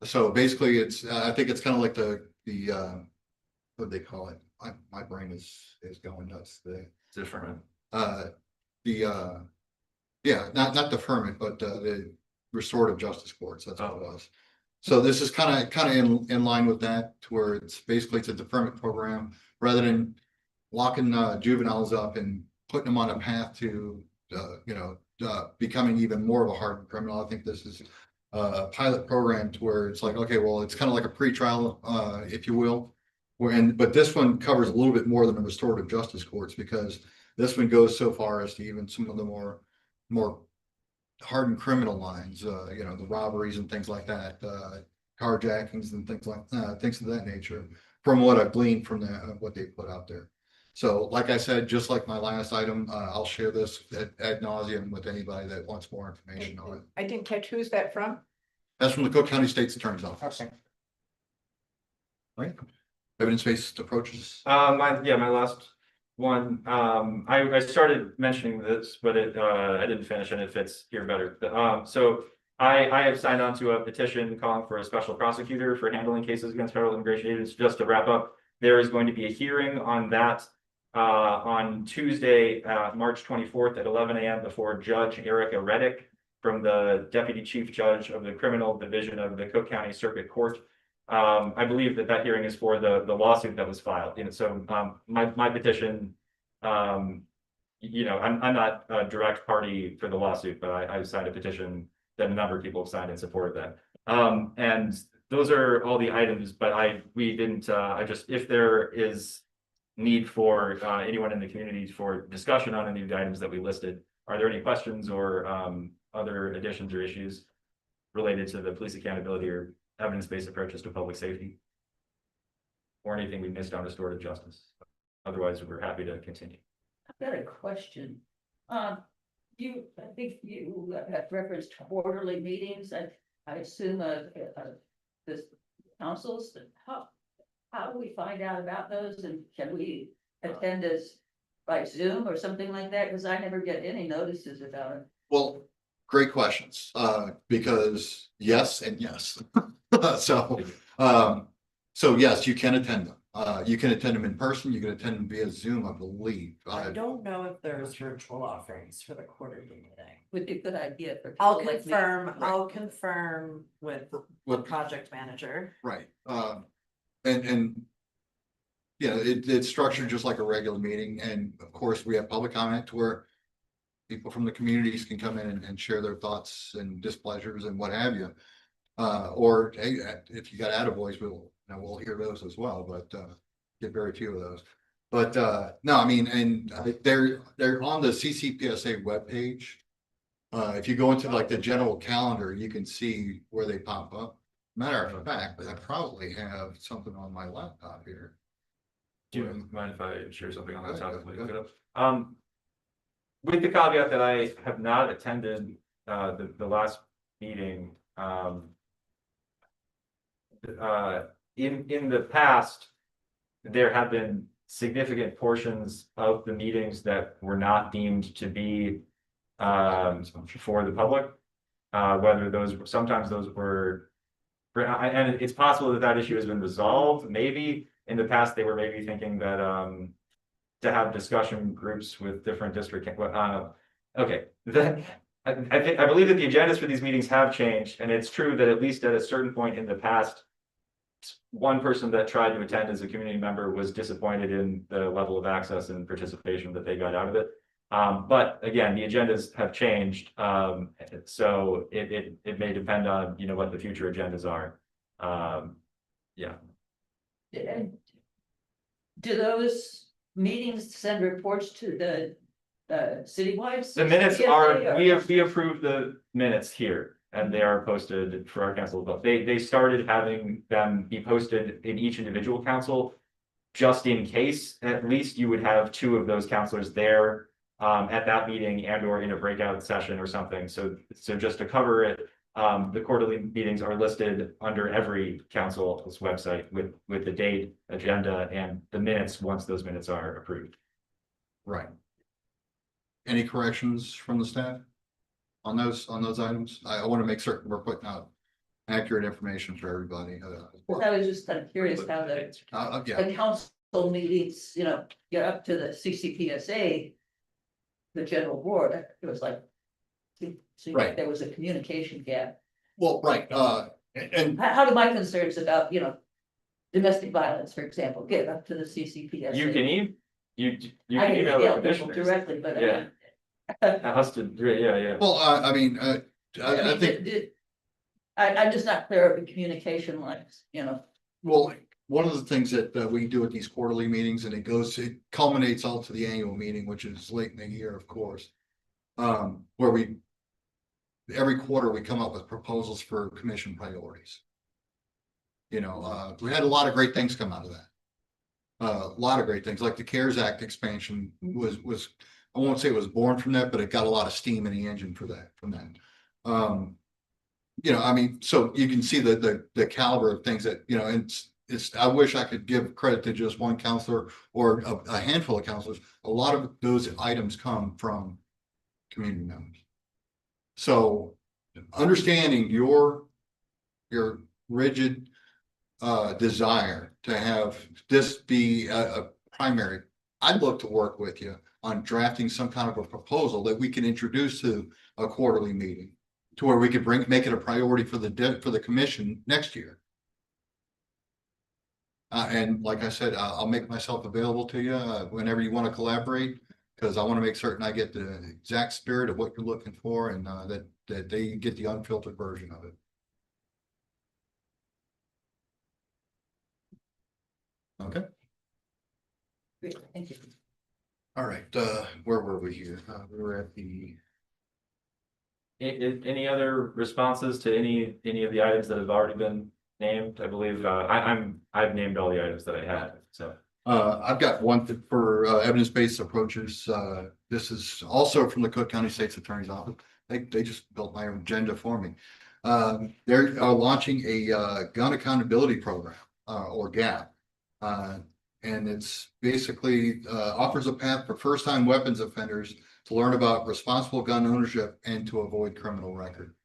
So basically it's, I think it's kind of like the what do they call it? My brain is going nuts today. different. Yeah, not deferment, but the restorative justice courts, that's what it was. So this is kind of in line with that, to where it's basically it's a deferment program, rather than locking juveniles up and putting them on a path to becoming even more of a hardened criminal. I think this is a pilot program to where it's like, okay, well, it's kind of like a pretrial, if you will. But this one covers a little bit more than the restorative justice courts, because this one goes so far as to even some of the more hardened criminal lines, the robberies and things like that, carjackings and things of that nature, from what I've gleaned from what they put out there. So like I said, just like my last item, I'll share this ad nauseum with anybody that wants more information on it. I didn't catch, who's that from? That's from the Cook County State's Attorney's Office. Okay. Right? Evidence-based approaches. My last one, I started mentioning this, but I didn't finish and it fits here better. So I have signed on to a petition calling for a special prosecutor for handling cases against federal immigration agents. Just to wrap up, there is going to be a hearing on that on Tuesday, March 24th at 11 a.m. before Judge Erica Reddick from the Deputy Chief Judge of the Criminal Division of the Cook County Circuit Court. I believe that hearing is for the lawsuit that was filed. So my petition, I'm not a direct party for the lawsuit, but I signed a petition that a number of people have signed in support of that. And those are all the items, but we didn't, if there is need for anyone in the community for discussion on any of the items that we listed, are there any questions or other additions or issues related to the police accountability or evidence-based approaches to public safety? Or anything we missed on restorative justice? Otherwise, we're happy to continue. I've got a question. I think you have referenced quarterly meetings. I assume this councils, how do we find out about those and can we attend as by Zoom or something like that? Cause I never get any notices about it. Well, great questions, because yes and yes. So, so yes, you can attend them. You can attend them in person, you can attend them via Zoom, I believe. I don't know if there's virtual offerings for the quarterly meeting. Would be a good idea for. I'll people like me. confirm with the What, project manager. right, and. Yeah, it's structured just like a regular meeting, and of course, we have public comment where. People from the communities can come in and share their thoughts and displeasures and what have you. Or hey, if you got attaboys, we'll hear those as well, but get very few of those. But no, I mean, and they're on the CCPSA webpage. If you go into like the general calendar, you can see where they pop up. Matter of fact, I probably have something on my laptop here. Do you mind if I share something on that Go ahead, topic? go ahead. With the caveat that I have not attended the last meeting, in the past, there have been significant portions of the meetings that were not deemed to be for the public. Whether those, sometimes those were, and it's possible that that issue has been resolved. Maybe in the past, they were maybe thinking that to have discussion groups with different district, okay. I believe that the agendas for these meetings have changed, and it's true that at least at a certain point in the past, one person that tried to attend as a community member was disappointed in the level of access and participation that they got out of it. But again, the agendas have changed, so it may depend on, you know, what the future agendas are. Yeah. And do those meetings send reports to the citywide? The minutes CCPSA are, or- we approve the minutes here, and they are posted for our council, but they started having them be posted in each individual council. Just in case, at least you would have two of those counselors there at that meeting and or in a breakout session or something. So just to cover it, the quarterly meetings are listed under every council's website with the date, agenda, and the minutes once those minutes are approved. Right. Any corrections from the staff? On those items? I want to make certain we're putting out accurate information for everybody. I was just kind of curious how Yeah, the council meetings, you know, get up to the CCPSA. The general board, it was like. Seemed like Right. there was a communication gap. well, right, and How do my concerns about, you know, domestic violence, for example, get up to the CCPSA? You can you I can can email the email people commissioners. directly, but. Yeah. Us to, yeah. well, I mean, I mean, think, I'm just not clear of the communication lines, you know. well, one of the things that we do at these quarterly meetings, and it culminates all to the annual meeting, which is late in the year, of course. Where every quarter we come up with proposals for commission priorities. You know, we had a lot of great things come out of that. A lot of great things, like the CARES Act expansion was, I won't say it was born from that, but it got a lot of steam in the engine from that. You know, I mean, so you can see the caliber of things that, you know, it's, I wish I could give credit to just one counselor or a handful of counselors. A lot of those items come from community members. So understanding your rigid desire to have this be a primary, I'd look to work with you on drafting some kind of a proposal that we can introduce to a quarterly meeting to where we could make it a priority for the commission next year. And like I said, I'll make myself available to you whenever you want to collaborate, because I want to make certain I get the exact spirit of what you're looking for, and that they get the unfiltered version of it. Okay. Great, thank you. All right, where were we here? We were at the, Any other responses to any of the items that have already been named? I believe I've named all the items that I had, so. I've got one for evidence-based approaches. This is also from the Cook County State's Attorney's Office. They just built my agenda for me. They're launching a gun accountability program, or GAP. And it's basically, offers a path for first-time weapons offenders to learn about responsible gun ownership and to avoid criminal record.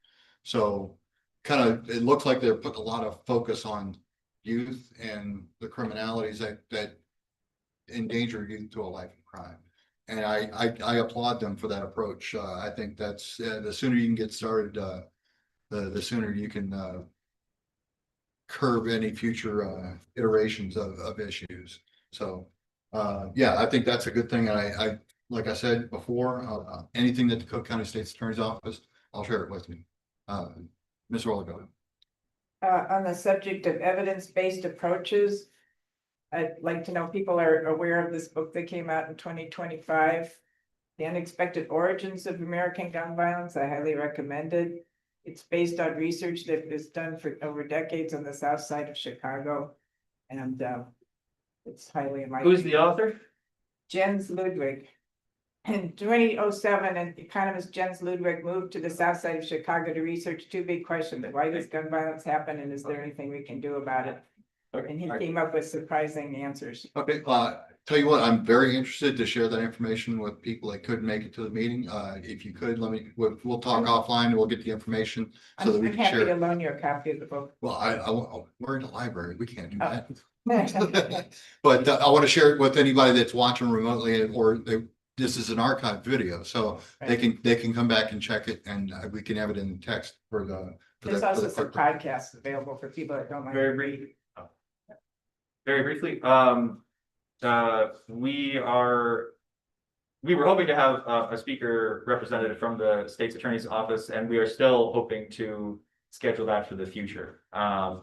So kind of, it looks like they're putting a lot of focus on youth and the criminalities that endanger youth to a life of crime. And I applaud them for that approach. I think that's, the sooner you can get started, the sooner you can, curb any future, iterations of issues. So, yeah, I think that's a good thing. And like I said before, anything that the Cook County State's Attorney's Office, I'll share it with you. Ms. Rolligo. On the subject of evidence-based approaches, I'd like to know if people are aware of this book that came out in 2025. The Unexpected Origins of American Gun Violence. I highly recommend it. It's based on research that is done for over decades on the south side of Chicago. And it's highly in my. Who's the author? Jens Ludwig. In 2007, an economist Jens Ludwig moved to the south side of Chicago to research two big questions: why does gun violence happen, and is there anything we can do about it? And he came up with surprising answers. Okay, tell you what, I'm very interested to share that information with people that couldn't make it to the meeting. If you could, we'll talk offline, we'll get the information so that we I'm can happy to share. loan you a copy of the book. Well, we're in the library, we can't do that. Oh. But I want to share it with anybody that's watching remotely, or this is an archived video, so they can come back and check it, and we can have it in text for the. There's also some podcasts available for people that don't like. Very briefly, we were hoping to have a speaker representative from the state's attorney's office, and we are still hoping to schedule that for the future. And,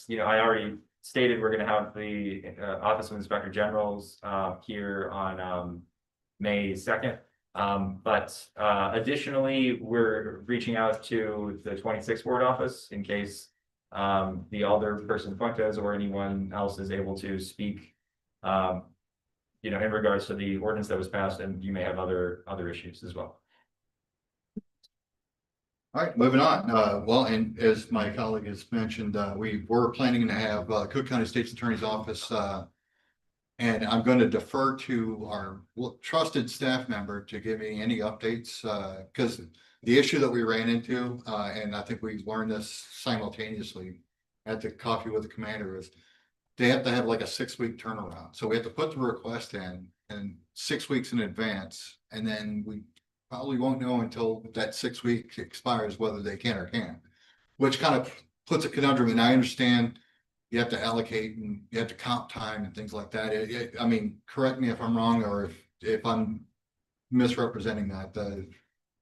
you know, I already stated we're gonna have the Office of Inspector Generals here on May 2nd. But additionally, we're reaching out to the 26th Ward office in case the alderperson Fuentes or anyone else is able to speak, you know, in regards to the ordinance that was passed, and you may have other issues as well. All right, moving on. Well, and as my colleague has mentioned, we were planning to have Cook County State's Attorney's Office, and I'm going to defer to our trusted staff member to give me any updates, because the issue that we ran into, and I think we learned this simultaneously at the coffee with the commander, is they have to have like a 6-week turnaround. So we have to put the request in and 6 weeks in advance, and then we probably won't know until that 6 week expires whether they can or can't, which kind of puts a conundrum. And I understand you have to allocate and you have to comp time and things like that. I mean, correct me if I'm wrong, or if I'm misrepresenting that,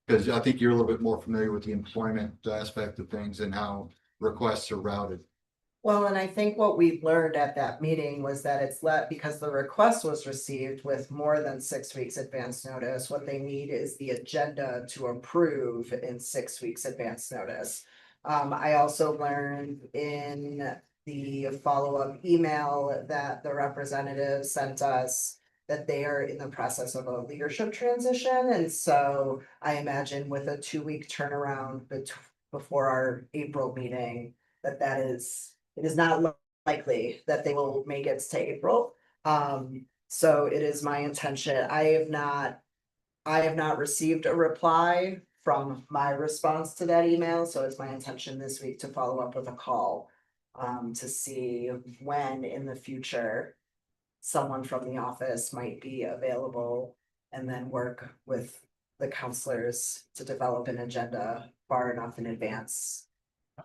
because I think you're a little bit more familiar with the employment aspect of things and how requests are routed. Well, and I think what we learned at that meeting was that it's because the request was received with more than 6 weeks advance notice. What they need is the agenda to approve in 6 weeks advance notice. I also learned in the follow-up email that the representative sent us that they are in the process of a leadership transition. And so I imagine with a 2-week turnaround before our April meeting, it is not likely that they will make it to April. So it is my intention. I have not received a reply from my response to that email. So it's my intention this week to follow up with a call to see when in the future someone from the office might be available, and then work with the counselors to develop an agenda far enough in advance.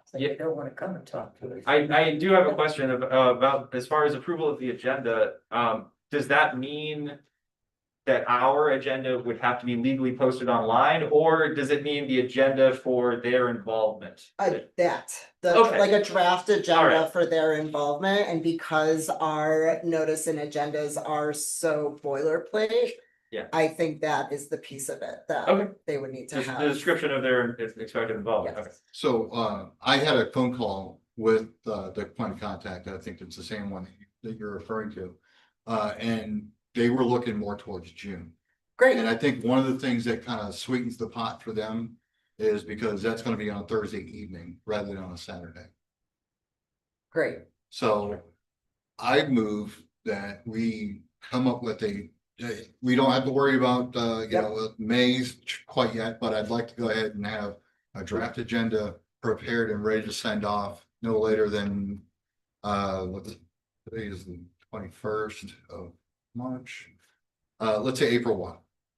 So you don't wanna come and talk to us. I do have a question about as far as approval of the agenda. Does that mean that our agenda would have to be legally posted online, or does it mean the agenda for their involvement? Like Okay. a draft agenda Alright. for their involvement, and because our notice and agendas are so boilerplate. Yeah. I think that is the piece of it that Okay. they would need to Just have. the description of their expected involvement. Yes. Okay. So I had a phone call with the point of contact. I think it's the same one that you're referring to. And they were looking more towards June. Great, And I think one of the things that kind of sweetens the pot for them is because that's going to be on a Thursday evening rather than on a Saturday. great. So I move that we come up with we don't have to worry about, May's quite yet, but I'd like to go ahead and have a draft agenda prepared and ready to send off no later than, today is the 21st of March. Let's say April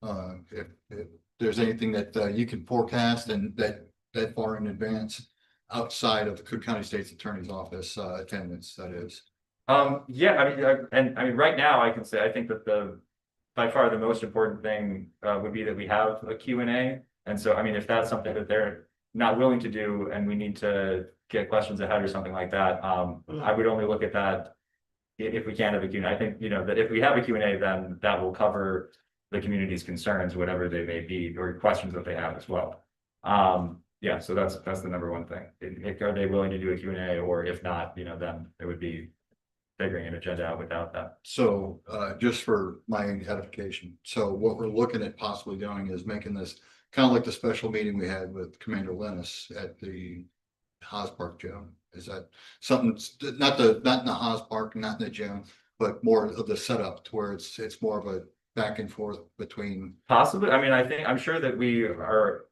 1. If there's anything that, you can forecast and that far in advance outside of the Cook County State's Attorney's Office, attendance, that is. Yeah, I mean, right now I can say, I think that by far the most important thing, would be that we have a Q&A. And so, I mean, if that's something that they're not willing to do and we need to get questions ahead or something like that, I would only look at that if we can't have a Q&A. I think, that if we have a Q&A, then that will cover the community's concerns, whatever they may be, or questions that they have as well. Yeah, so that's the number one thing. Are they willing to do a Q&A, or if not, then it would be figuring an agenda out without that. So, just for my edification, so what we're looking at possibly doing is making this kind of like the special meeting we had with Commander Lennis at the Haas Park gym. Is that something, not in the Haas Park, not in the gym, but more of the setup to where it's more of a back and forth between. Possibly, I mean, I'm sure that we are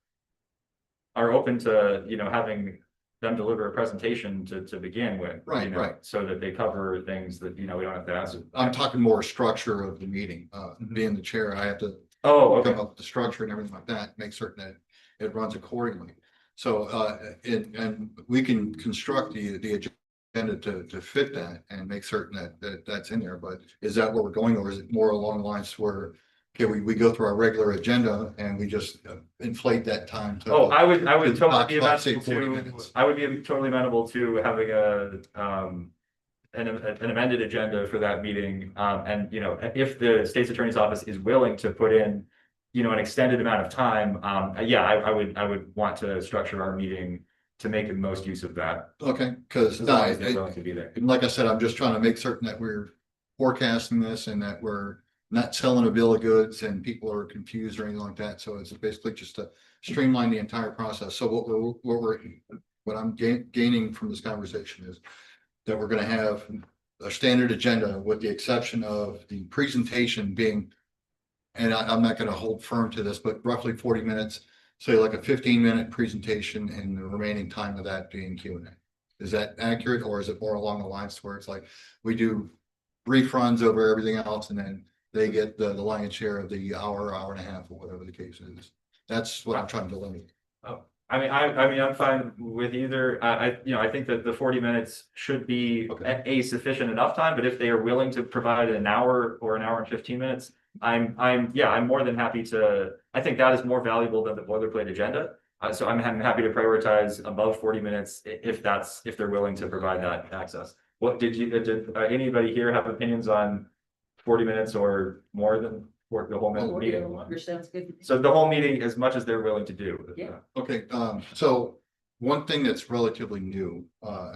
open to, having them deliver a presentation to begin with. Right, right. So that they cover things that, we don't have to ask. I'm talking more structure of the meeting, being the chair, I have to Okay. come up with the structure and everything like that, make certain that it runs accordingly. So, and we can construct the agenda to fit that and make certain that that's in there, but is that where we're going, or is it more along the lines where, okay, we go through our regular agenda and we just inflate that time to. I would totally be about, say, amenable 40 to, minutes. I would be totally amenable to having an amended agenda for that meeting. And, if the state's attorney's office is willing to put in, an extended amount of time, yeah, I would want to structure our meeting to make the most use of that. Okay, because As long as they're willing to be there. like I said, I'm just trying to make certain that we're forecasting this and that we're not selling a bill of goods and people are confused or anything like that. So it's basically just to streamline the entire process. So what I'm gaining from this conversation is that we're going to have a standard agenda with the exception of the presentation being, and I'm not going to hold firm to this, but roughly 40 minutes, say like a 15-minute presentation and the remaining time of that being Q&A. Is that accurate, or is it more along the lines where it's like we do brief runs over everything else and then they get the lion's share of the hour and a half, or whatever the case is? That's what I'm trying to delineate. I mean, I'm fine with either. I think that the 40 minutes should be Okay. a sufficient enough time, but if they are willing to provide an hour or an hour and 15 minutes, I'm more than happy to. I think that is more valuable than the boilerplate agenda. So I'm happy to prioritize above 40 minutes if they're willing to provide that access. What did anybody here have opinions on 40 minutes or more than for the whole meeting? Longer sounds good. So the whole meeting, as much as they're willing to do. Yeah. Okay, so one thing that's relatively new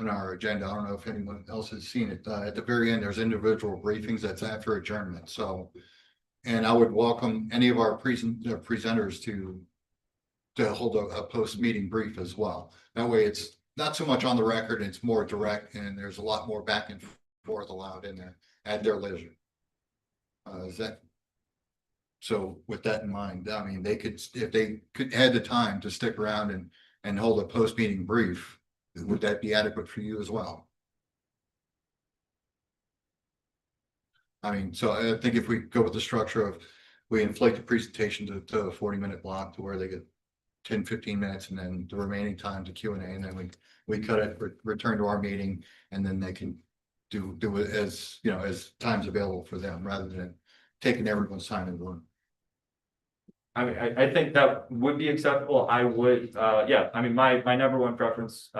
in our agenda, I don't know if anyone else has seen it, at the very end, there's individual briefings that's after adjournment, so. And I would welcome any of our presenters to hold a post-meeting brief as well. That way it's not so much on the record, it's more direct, and there's a lot more back and forth allowed in there at their leisure. So with that in mind, I mean, if they could had the time to stick around and hold a post-meeting brief, would that be adequate for you as well? I mean, so I think if we go with the structure of, we inflate the presentation to a 40-minute block to where they get 10-15 minutes and then the remaining time to Q&A, and then we cut it, return to our meeting, and then they can do it as, as time's available for them, rather than taking everyone's time in the room. I mean, I think that would be acceptable. I would, yeah, I mean, my number one preference,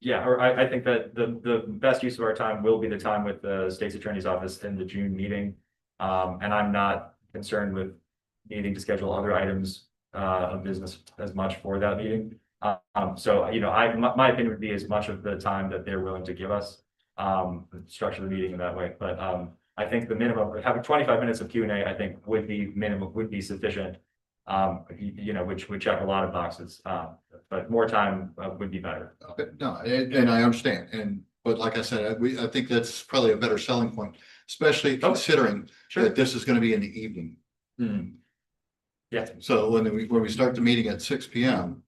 yeah, or I think that the best use of our time will be the time with the state's attorney's office in the June meeting. And I'm not concerned with needing to schedule other items of business as much for that meeting. So, my opinion would be as much of the time that they're willing to give us, structure the meeting in that way. But I think the minimum, having 25 minutes of Q&A, I think would be sufficient. Which would check a lot of boxes, but more time would be better. Okay, no, and I understand, and But like I said, I think that's probably a better selling point, especially Oh, considering Sure. that this is gonna be in the evening. Hmm. Yeah, So when we start the meeting at 6 p.m.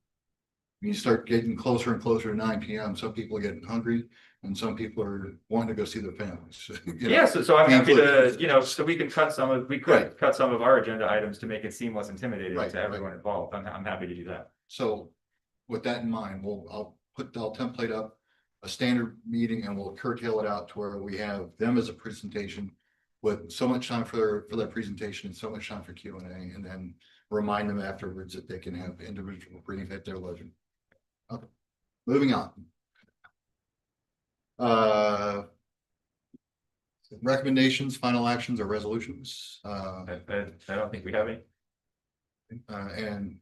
You start getting closer and closer to 9 p.m. Some people are getting hungry and some people are wanting to go see their families. you know. yeah, so I'm happy to, Include- you know, so we can cut some of, we could Right. cut some of our agenda items to make it seem less intimidating Right, to everyone involved. I'm happy to do that. So with that in mind, I'll template up a standard meeting and we'll curtail it out to where we have them as a presentation with so much time for their presentation and so much time for Q&A, and then remind them afterwards that they can have individual brief at their leisure. Okay, moving on. Recommendations, final actions or resolutions, I don't think we have any. and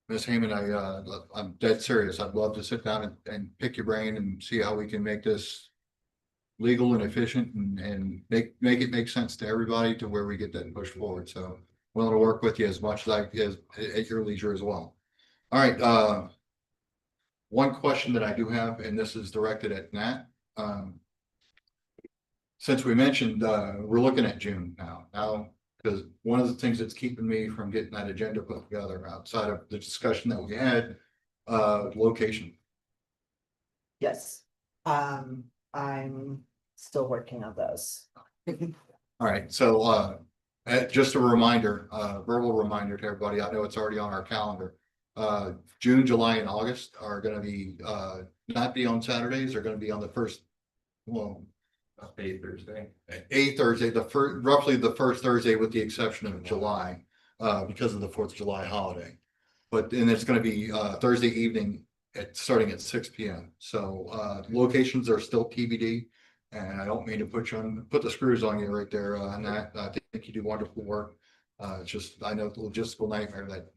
Ms. Hayman, I'm dead serious. I'd love to sit down and pick your brain and see how we can make this legal and efficient and make it make sense to everybody to where we get that push forward. So willing to work with you as much as at your leisure as well. All right, one question that I do have, and this is directed at Nat. Since we mentioned, we're looking at June now, because one of the things that's keeping me from getting that agenda put together outside of the discussion that we had, location. Yes, I'm still working on those. All right, so, just a reminder, verbal reminder to everybody, I know it's already on our calendar. June, July and August are gonna be, not be on Saturdays, they're gonna be on the first, well, Thursday. a Thursday, roughly the first Thursday with the exception of July, because of the 4th of July holiday. But then it's gonna be, Thursday evening starting at 6 p.m. So, locations are still TBD. And I don't mean to put the screws on you right there, on that. I think you do wonderful work. It's just, I know the logistical nightmare that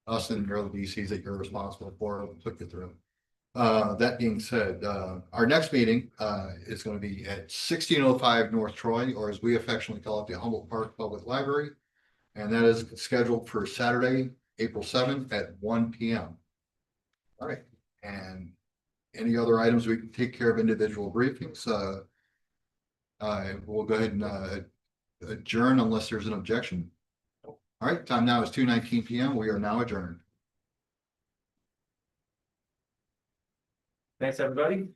us and your other DCs that you're responsible for put you through. That being said, our next meeting, is gonna be at 1605 North Troy, or as we affectionately call it, the Humboldt Park Public Library. And that is scheduled for Saturday, April 7th at 1 p.m. All right, and any other items we can take care of individual briefings, we'll go ahead and, adjourn unless there's an objection. All right, time now is 2:19 p.m. We are now adjourned. Thanks, everybody.